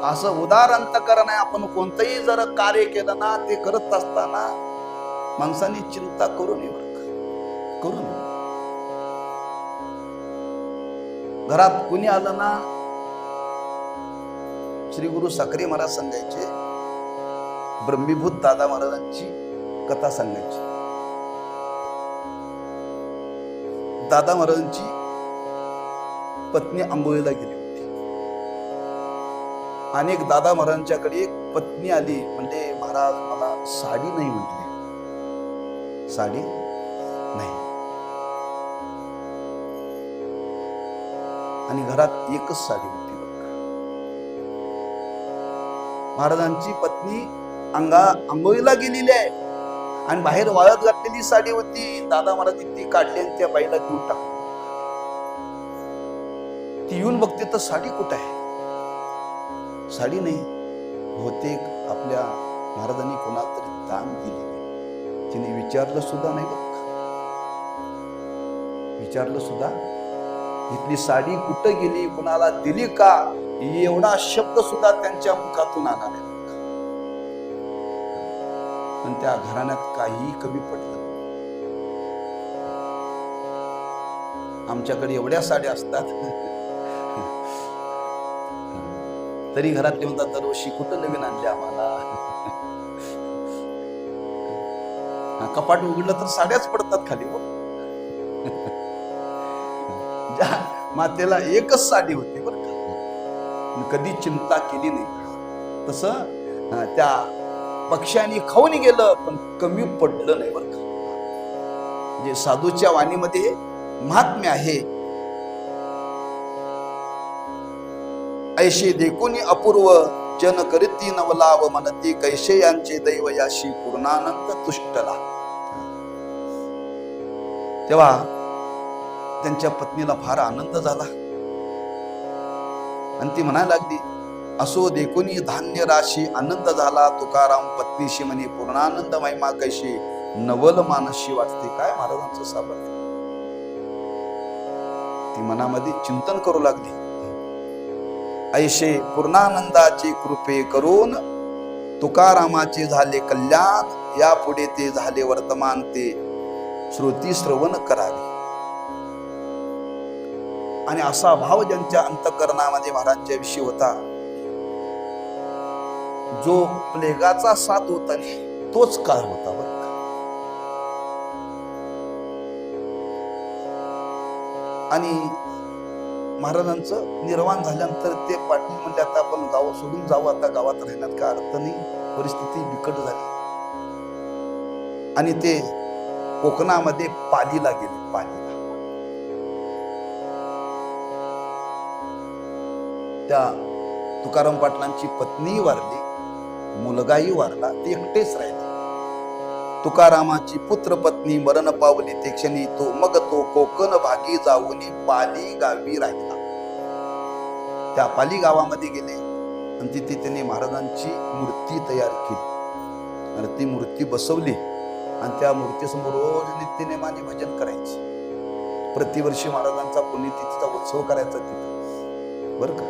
B: असं उदार अंतकरण आहे. आपण कोणतंही जर कार्य केलं ना, ते करत असताना माणसाने चिंता करू नये बरं का, करू नये. घरात कुणी आलं ना, श्री गुरु साखरे महाराज सांगायचे, ब्रह्मीभूत दादा महाराजांची कथा सांगायची. दादा महाराजांची पत्नी आंबोळीला गेली होती. अनेक दादा महाराजांच्याकडे एक पत्नी आली, म्हणजे महाराज मला साडी नाही म्हटली, साडी नाही. आणि घरात एकच साडी होती. महाराजांची पत्नी आंघोळीला गेलेली आहे आणि बाहेर वाळत घातलेली साडी होती. दादा महाराज ती काढली आणि त्या बाईला घेऊन टाकली. ती येऊन बघते तर साडी कुठं आहे? साडी नाही. बहुतेक आपल्या महाराजांनी कोणाला तरी दान दिली. तिने विचारलं सुद्धा नाही बघ, विचारलं सुद्धा, इथली साडी कुठं गेली, कुणाला दिली का, एवढा शब्द सुद्धा त्यांच्या मुखातून आला नाही. पण त्या घराण्यात काही कमी पडलं. आमच्याकडे एवढ्या साड्या असतात, तरी घरातले म्हणतात दरवर्षी कुठं नवीन आणले आम्हाला. कपाट उघडलं तर साड्याच पडतात खाली. मातेला एकच साडी होती बरं का, कधी चिंता केली नाही. तसं त्या पक्ष्याने खाऊन गेलं पण कमी पडलं नाही बरं का. म्हणजे साधूच्या वाणीमध्ये महात्म्य आहे. ऐशे देखुनी अपूर्व जन करीती नवलाव मनती, कैसे यांचे दैव याशी पूर्णानंद तुष्टला. तेव्हा त्यांच्या पत्नीला फार आनंद झाला आणि ती म्हणायला लागली, असो देखुनी धान्य राशी आनंद झाला, तुकाराम पत्नीशी म्हणे पूर्णानंद महिमा कैशी नवल मानशी वाटते. काय महाराजांचं साबत. ती मनामध्ये चिंतन करू लागली. ऐशे पूर्णानंदाची कृपे करून तुकारामाचे झाले कल्याण, यापुढे ते झाले वर्तमान, ते श्रुती श्रवण करावे. आणि असा भाव ज्यांच्या अंतःकरणामध्ये महाराजांच्या विषयी होता, जो प्लेगाचा साथ होता तोच काळ होता बरं का. आणि महाराजांचं निर्वाण झाल्यानंतर ते पाटील म्हणजे आता आपण गाव सोडून जाऊ, आता गावात राहण्यात काय अर्थ नाही, परिस्थिती बिकट झाली. आणि ते कोकणामध्ये पालीला गेले. पालीला त्या तुकाराम पाटलांची पत्नी वारली, मुलगाही वारला, ते एकटेच राहिले. तुकारामाची पुत्र पत्नी मरण पावली ते क्षणी तो मग तो कोकण भागी जाऊन पाली गावी राहिला. त्या पाली गावामध्ये गेले आणि तिथे त्यांनी महाराजांची मूर्ती तयार केली आणि ती मूर्ती बसवली आणि त्या मूर्तीसमोर रोज नित्यनेमाने भजन करायचे. प्रतिवर्षी महाराजांचा पुण्यतिथीचा उत्सव करायचा तिथे बरं का.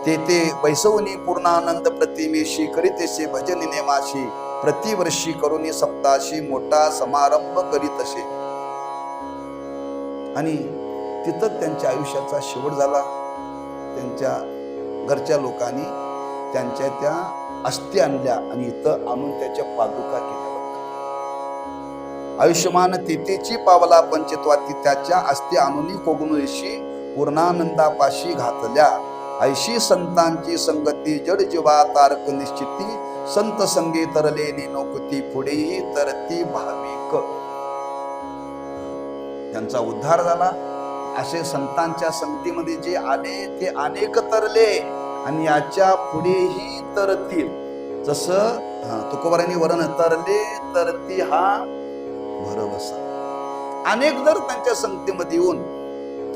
B: ते वैसवनी पूर्णानंद प्रतिमेशी करीतेसे भजन नेमाशी प्रतिवर्षी करुणी सप्ताशी मोठा समारंभ करीत असे. आणि तिथं त्यांच्या आयुष्याचा शेवट झाला. त्यांच्या घरच्या लोकांनी त्यांच्या त्या अस्थी आणल्या आणि इथं आणून त्याच्या पादुका केल्या. आयुष्यमान तेथेची पावला पंचत्वाती त्याच्या अस्थी आणून कोगनुशी पूर्णानंदापाशी घातल्या. ऐशी संतांची संगती जड जीवा तारक निश्चिती संत संगे तरले नोकती पुढेही तरती भाविक. त्यांचा उद्धार झाला. असे संतांच्या संगतीमध्ये जे आले ते अनेक तरले आणि याच्या पुढेही तरतील. जसं तुकोबारांनी वरण तरले तरती हा भरवसा. अनेक जर त्यांच्या संगतीमध्ये येऊन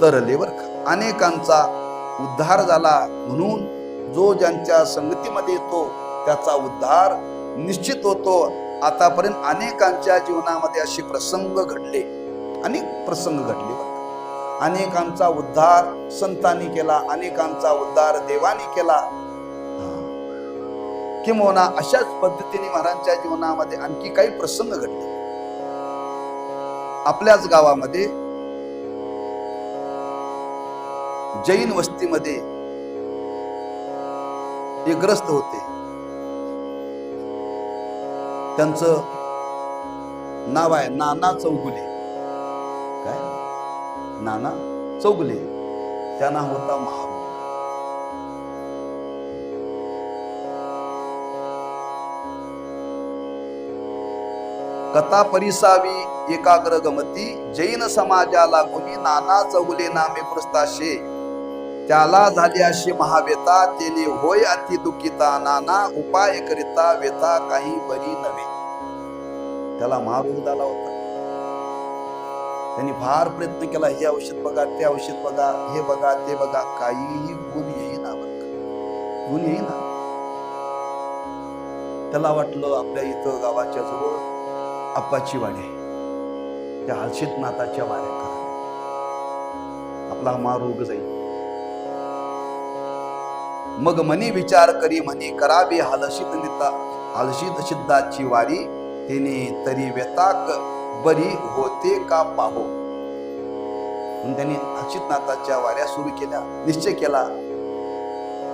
B: तरले बरं का. अनेकांचा उद्धार झाला. म्हणून जो ज्यांच्या संगतीमध्ये येतो त्याचा उद्धार निश्चित होतो. आतापर्यंत अनेकांच्या जीवनामध्ये असे प्रसंग घडले, अनेक प्रसंग घडले. अनेकांचा उद्धार संतांनी केला, अनेकांचा उद्धार देवानी केला. किंवा अशाच पद्धतीने महाराजांच्या जीवनामध्ये आणखी काही प्रसंग घडले. आपल्याच गावामध्ये जैन वस्तीमध्ये एक ग्रस्त होते. त्यांचं नाव आहे नाना चौगुले. काय नाना चौगुले. त्या नाव होता महारू. कथा परिसावी एकाग्र गमती जैन समाजाला गुणी नाना चौगुले नामे प्रस्ताशे. त्याला झाली अशी महावेता तेने होय अति दुखिता नाना उपाय करिता वेता काही बरी नव्हे. त्याला महारोग झाला होता. त्यांनी फार प्रयत्न केला. हे औषध बघा, ते औषध बघा, हे बघा, ते बघा, काहीही गुण येईना. गुण येईना. त्याला वाटलं आपल्या इथं गावाच्या जवळ आप्पाची वाडी आहे, त्या हलशीत नाथाच्या वाड्या करा, आपला महारोग जाईल. मग मनी विचार करी म्हणी करावी हलशीत सिद्धाची वारी तिने तरी व्यताक बरी होते का पाहो. त्यांनी हलशीतनाथाच्या वाऱ्या सुरू केल्या, निश्चय केला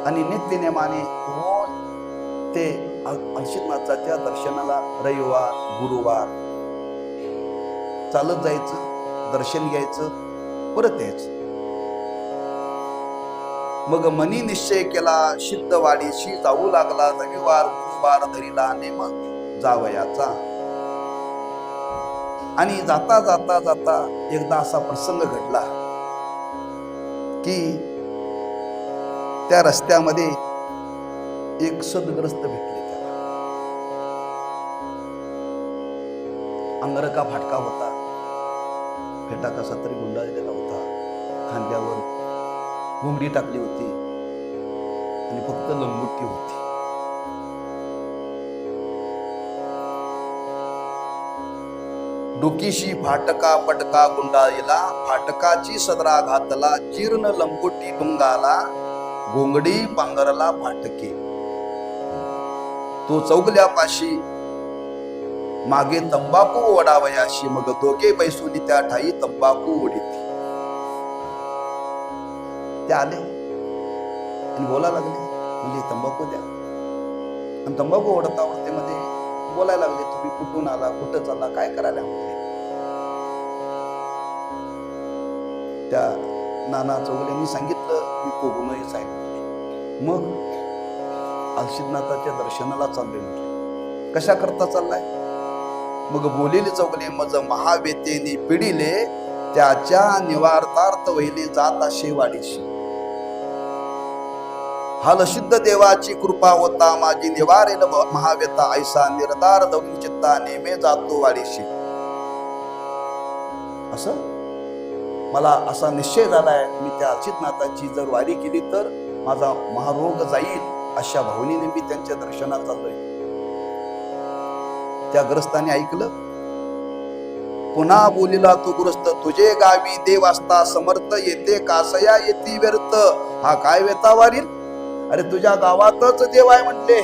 B: आणि नित्यनेमाने ते हलशीतनाथाच्या दर्शनाला रविवार गुरुवार चालत जायचं, दर्शन घ्यायचं, परत यायचं. मग मनी निश्चय केला सिद्धवाडीशी जाऊ लागला. रविवार गुरुवार धरीला नेम जावयाचा. आणि जाता जाता जाता एकदा असा प्रसंग घडला की त्या रस्त्यामध्ये एक सदग्रस्त भेटले. त्याला अंगरका फाटका होता, फेटा कसा तरी गुंडाळलेला होता, खांद्यावर घुंगडी टाकली होती आणि फक्त लंगोटी होती. डोकीशी फाटका पटका गुंडाळीला, फाटकाची सदरा घातला, जीर्ण लंगोटी डुंगाला, घोंगडी पांघरला फाटके. तो चौगल्यापाशी मागे तंबाखू ओढावयाशी, मग दोघे बैसून त्या ठाई तंबाखू ओढीत. ते आले आणि बोला लागले, म्हणजे तंबाखू द्या. आणि तंबाखू ओढता मध्ये बोलायला लागले, तुम्ही कुठून आला, कुठं चालला, काय करायला म्हटले. त्या नाना चौगुलेंनी सांगितलं, मी कोगनोळीच आहे म्हटले. मग अल्शिदनाथाच्या दर्शनाला चाललोय म्हटले. कशा करता चाललाय? मग बोलिले चौगले मज महावेतेने पिढीले, त्याच्या निवारतार्थ वहिले जात असे वाडीशी. हालसिद्ध देवाची कृपा होता, माझी निवारेल महाव्यता, ऐसा निर्धार दौन चित्ता नेमे जातो वाडीशी. असं मला असा निश्चय झालाय, मी त्या अल्शिदनाथाची जर वारी केली तर माझा महारोग जाईल, अशा भावनेने मी त्यांच्या दर्शनात चाललोय. त्या ग्रस्ताने ऐकलं. पुन्हा बोलिला तो ग्रस्त, तुझे गावी देव असता समर्थ, येते कासया येती व्यर्थ, हा काय व्यथा वारील. अरे तुझ्या गावातच देव आहे म्हटले,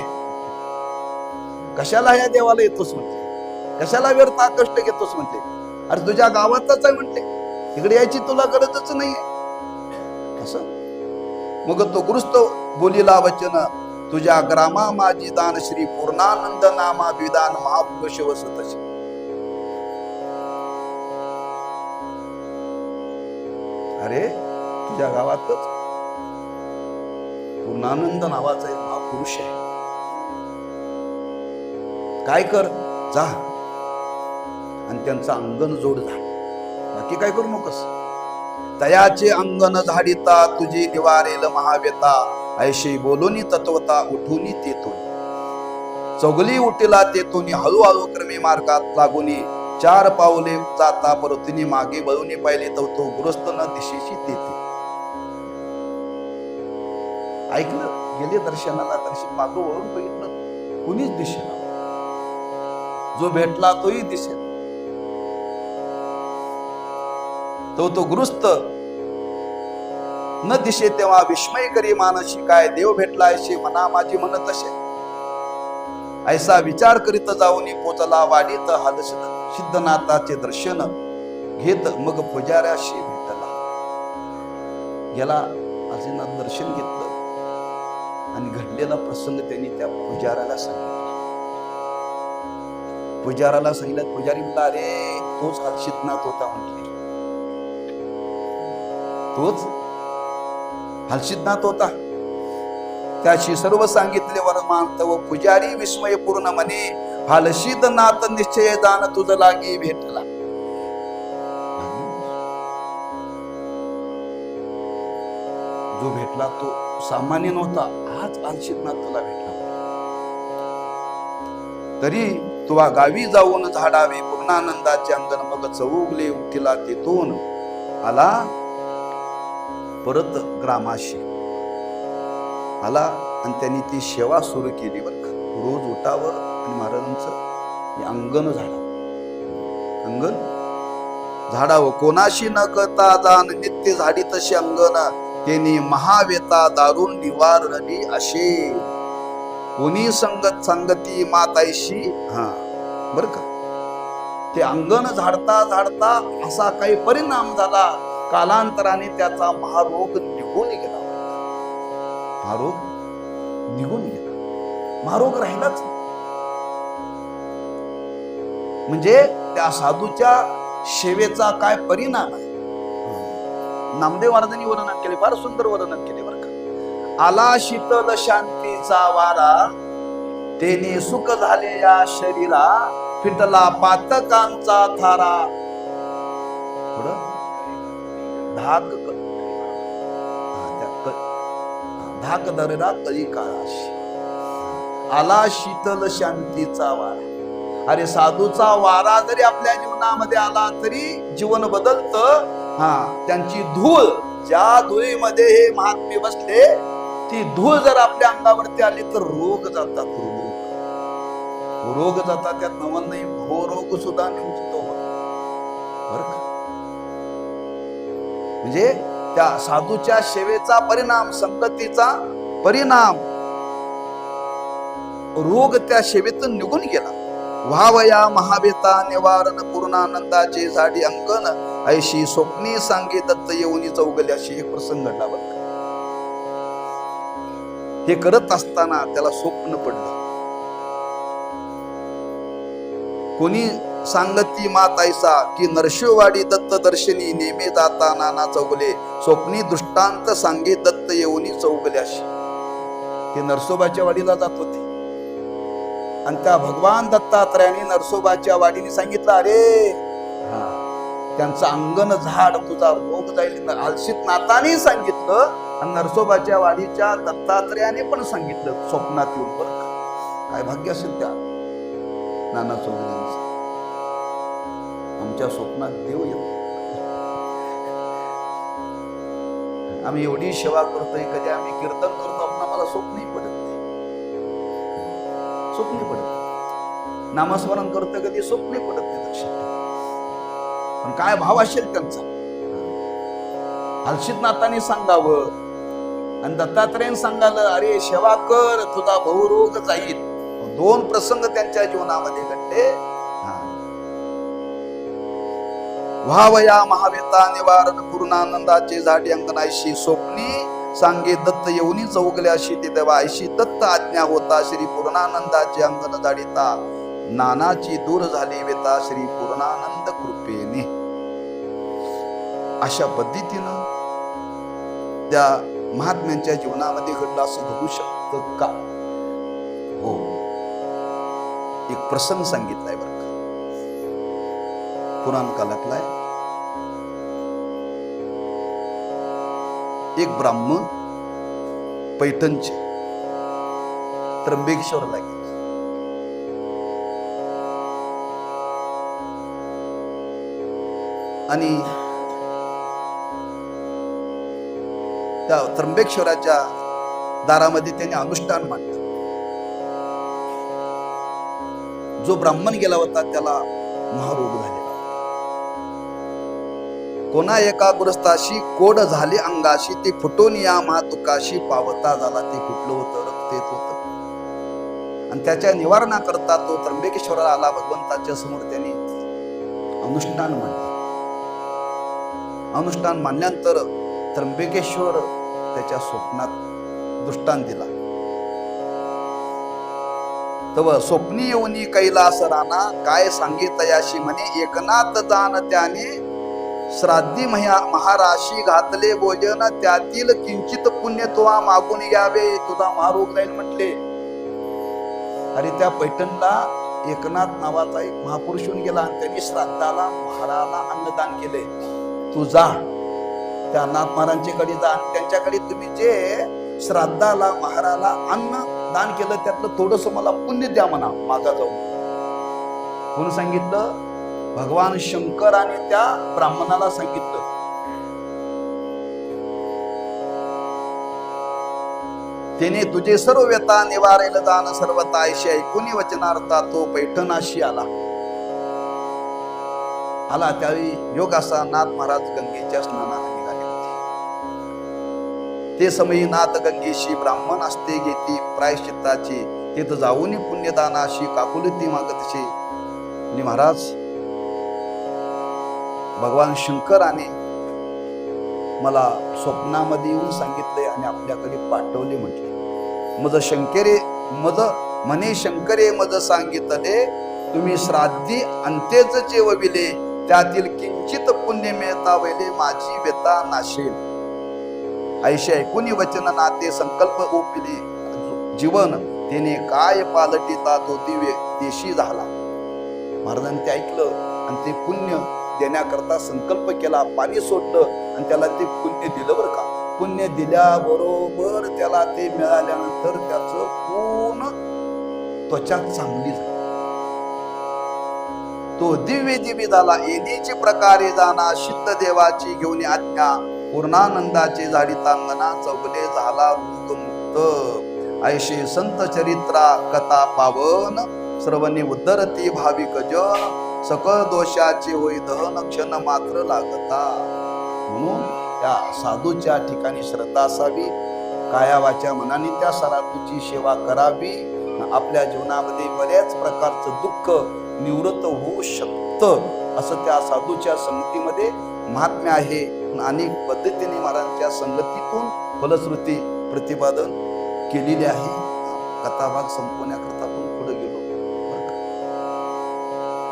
B: कशाला ह्या देवाला येतोस म्हटले, कशाला व्यर्थ कष्ट घेतोस म्हटले. अरे तुझ्या गावातच आहे म्हटले, इकडे यायची तुला गरजच नाही. असं मग तो गृहस्थ बोलिला वचन, तुझ्या ग्रामा माझी दान श्री पूर्णानंद नामा विधान महापुरुष वसतशी. अरे तुझ्या गावातच पूर्णानंद नावाचा एक महापुरुष आहे. काय कर, जा आणि त्यांचं अंगण जोड झाड, बाकी काय करू नकोस. तयाचे अंगण झाडिता, तुझी निवारेल महाव्यता, ऐशी बोलूनी तत्वता उठूनी तेतून. चौगली उठिला तेतूनी, हळूहळू क्रमे मार्गात लागूनी, 4 पावले जाता परतुनी, मागे बळूनी पाहिले तो गृहस्थ न दिशेशी तेथे. ऐकलं, गेले दर्शनाला, दर्शन मागं वळून बघितलं, कुणीच दिसेना. जो भेटला तोही दिसेल. तो गृहस्थ न दिसे तेव्हा विस्मय करी मानशी, काय देव भेटला अशी मना माझी म्हणत असे. ऐसा विचार करीत जाऊनी पोचला वाडीत, सिद्धनाथाचे दर्शन घेत मग पुजाऱ्याशी भेटला. गेला अल्शिदनाथ दर्शन घेतलं आणि घडलेला प्रसंग त्यांनी त्या पुजाऱ्याला सांगितला. पुजाऱ्याला सांगितलं. पुजारी म्हणला, अरे तोच अल्शिदनाथ होता म्हटले, तोच अल्शिदनाथ होता. त्याशी सर्व सांगितले वर्मान तव पुजारी विस्मय पूर्ण म्हणे, अल्शिदनाथ निश्चय दान तुझ लागी भेटला. जो भेटला तो सामान्य नव्हता, आज अल्शिदनाथ तुला भेटला. तरी तुवा गावी जाऊन झाडावे पूर्णानंदाचे अंगण, मग चौगले उठिला तेथून आला परत ग्रामाशी आला आणि त्यांनी ती सेवा सुरू केली. बरं का, रोज उठावं आणि महाराजांचं अंगण झाडावं, अंगण झाडावं. कोणाशी न करता जाण नित्य झाडी तशी अंगण, त्यांनी महावेता दारुण निवारली असे. कोणी संगत सांगती माताईशी. हा बर का, ते अंगण झाडता झाडता असा काही परिणाम झाला, कालांतराने त्याचा महारोग निघून गेला. महारोग निघून गेला, महारोग राहिलाच. म्हणजे त्या साधूच्या सेवेचा काय परिणाम आहे. नामदेव महाराजांनी वर्णन केले, फार सुंदर वर्णन केले बरं का. आला शीतल शांतीचा वारा, तेने सुख झाले या शरीरा, फिटला पातकांचा थारा. थोडं धाक धाक दररा तळी काळाशी. आला शीतल शांतीचा वारा. अरे साधूचा वारा जरी आपल्या जीवनामध्ये आला तरी जीवन बदलतं. त्यांची धूळ, ज्या धुळीमध्ये हे महात्मे बसले, ती धूळ जर आपल्या अंगावरती आली तर रोग जातात. रोग जातात. त्यात नवल नाही, रोग सुद्धा निवृत्त होत. बर का, म्हणजे त्या साधूच्या सेवेचा परिणाम, संगतीचा परिणाम, रोग त्या सेवेतून निघून गेला. व्हावया महावेता निवारण पूर्णानंदाचे झाडी अंगण, ऐशी स्वप्नी सांगे दत्त येऊनी चौगले. अशी एक प्रसंग घडला बरं. हे करत असताना त्याला स्वप्न पडलं. कोणी सांगती मात ऐसा की नरशिववाडी दत्त दर्शनी नेमे जाता नाना चौगले स्वप्नी दृष्टांत सांगे दत्त येऊनी चौगले अशी. ते नरसोबाच्या वाडीला जात होते आणि त्या भगवान दत्तात्रयाने नरसोबाच्या वाडीने सांगितलं, अरे त्यांचं अंगण झाड तुझा रोग जाईल. हलशीत नाताने सांगितलं आणि नरसोबाच्या वाडीच्या दत्तात्रयाने पण सांगितलं स्वप्नात येऊन. बरं का, काय भाग्य असेल त्या नाना चौगल्यांचं. आमच्या स्वप्नात देव येतो. आम्ही एवढी सेवा करतोय, कधी आम्ही कीर्तन करतो, आपण आम्हाला स्वप्नही पडत नाही. स्वप्नी पडत नाही. नामस्मरण करतो, कधी स्वप्नी पडत नाही. लक्षात ठेवा. पण काय भाव असेल त्यांचा. हलशीतनाथांनी सांगावं आणि दत्तात्रयाने सांगालं, अरे सेवा कर तुझा बहुरोग जाईल. 2 प्रसंग त्यांच्या जीवनामध्ये घडले. व्हावया महावेता निवारण पूर्णानंदाचे झाडी अंगणाशी स्वप्नी सांगे दत्त येऊनी चौगल्याशी ते तेव्हा ऐशी दत्त आज्ञा होता श्री पूर्णानंदाचे अंगण जाडिता नानाची दूर झाली वेता श्री पूर्णानंद कृपेने. अशा पद्धतीनं त्या महात्म्यांच्या जीवनामध्ये घडलं असं घडू शकतं का? हो, एक प्रसंग सांगितलाय बरं का, पुराण काळातला आहे. एक ब्राह्मण पैठणचे त्र्यंबकेश्वरला गेले. आणि त्या त्र्यंबकेश्वराच्या दारामध्ये त्यांनी अनुष्ठान मांडलं. जो ब्राह्मण गेला होता त्याला महारोग झालेला. कोणा एका गृहस्थाशी कोड झाले अंगाशी ते फुटून या महातुकाशी पावता झाला. ते फुटलं होतं, रक्त येत होतं आणि त्याच्या निवारणाकरता तो त्र्यंबकेश्वराला आला. भगवंताच्या समोर त्यांनी अनुष्ठान मांडले. अनुष्ठान मांडल्यानंतर त्र्यंबकेश्वर त्याच्या स्वप्नात दृष्टांत दिला. तव स्वप्नी येऊनी कैलास राणा काय सांगितयाशी म्हणे एकनाथ जाण त्याने श्राद्धी महाराशी घातले भोजन त्यातील किंचित पुण्य तुवा मागून घ्यावे तुझा महारोग जाईल म्हटले. अरे त्या पैठणला एकनाथ नावाचा एक महापुरुष येऊन गेला आणि त्यांनी श्राद्धाला महाराला अन्नदान केले. तू जा त्या नाथ महाराजांच्याकडे जा आणि त्यांच्याकडे तुम्ही जे श्राद्धाला महाराला अन्न दान केलं त्यातलं थोडस मला पुण्य द्या म्हणा मागा जाऊन. कोण सांगितलं? भगवान शंकराने त्या ब्राह्मणाला सांगितलं. त्याने तुझे सर्व व्यथा निवारेल दान सर्वता ऐशी ऐकून वचनार्था तो पैठणाशी आला. त्यावेळी योग असा नाथ महाराज गंगेच्या स्नानाला निघाले होते. ते समयी नाथ गंगेशी ब्राह्मण असते घेती प्रायश्चित्ताची तिथं जाऊन पुण्यदानाशी काकुलती मागतशी. आणि महाराज भगवान शंकराने मला स्वप्नामध्ये येऊन सांगितले आणि आपल्याकडे पाठवले म्हटले. मज शंकरे मज म्हणे शंकरे मज सांगितले तुम्ही श्राद्धी अंत्येच वविले त्यातील किंचित पुण्य मिळता वेले माझी व्यथा नाशेल. ऐशी ऐकून वचन नाते संकल्प ओपिले जीवन त्याने काय पालटिता तो दिव्य देशी झाला. महाराजांनी ते ऐकलं आणि ते पुण्य देण्याकरता संकल्प केला. पाणी सोडलं आणि त्याला ते पुण्य दिलं बरं का. पुण्य दिल्याबरोबर त्याला ते मिळाल्यानंतर त्याचं पूर्ण त्वचा चांगली झाली. तो दिव्य दिव्य झाला. येण्याचे प्रकारे जाणा सिद्ध देवाची घेऊन आज्ञा पूर्णानंदाचे झाडीतांगणा चौगले झाला रोगमुक्त. ऐशे संत चरित्रा कथा पावन श्रवणी उद्धरती भाविक जन सकळ दोषाचे होई दहन क्षण मात्र लागता. म्हणून त्या साधूच्या ठिकाणी श्रद्धा असावी. काया वाच्या मनाने त्या सरातूची सेवा करावी. आपल्या जीवनामध्ये बऱ्याच प्रकारचं दुःख निवृत्त होऊ शकतं असं त्या साधूच्या संगतीमध्ये महात्म्य आहे. अनेक पद्धतीने महाराजांच्या संगतीतून फलश्रुती प्रतिपादन केलेली आहे. कथाभाग संपवण्याकरता आपण पुढे गेलो.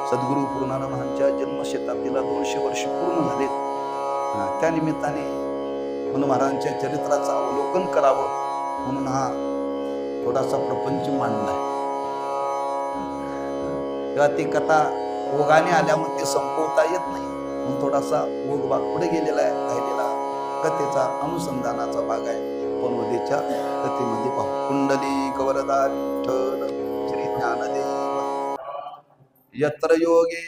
B: सद्गुरू पूर्णानंद महाराजांच्या जन्मशताब्दीला 200 वर्ष पूर्ण झाले. त्या निमित्ताने म्हणून महाराजांच्या चरित्राचं अवलोकन करावं म्हणून हा थोडासा प्रपंच मांडलाय. तेव्हा ती कथा ओघाने आल्यामुळे ते संपवता येत नाही म्हणून थोडासा ओघ भाग पुढे गेलेला आहे. राहिलेला कथेचा अनुसंधानाचा भाग आहे पण उद्याच्या कथेमध्ये पाहू. कुंडली कवरदा विठ्ठल श्री ज्ञानदेव यत्र योगे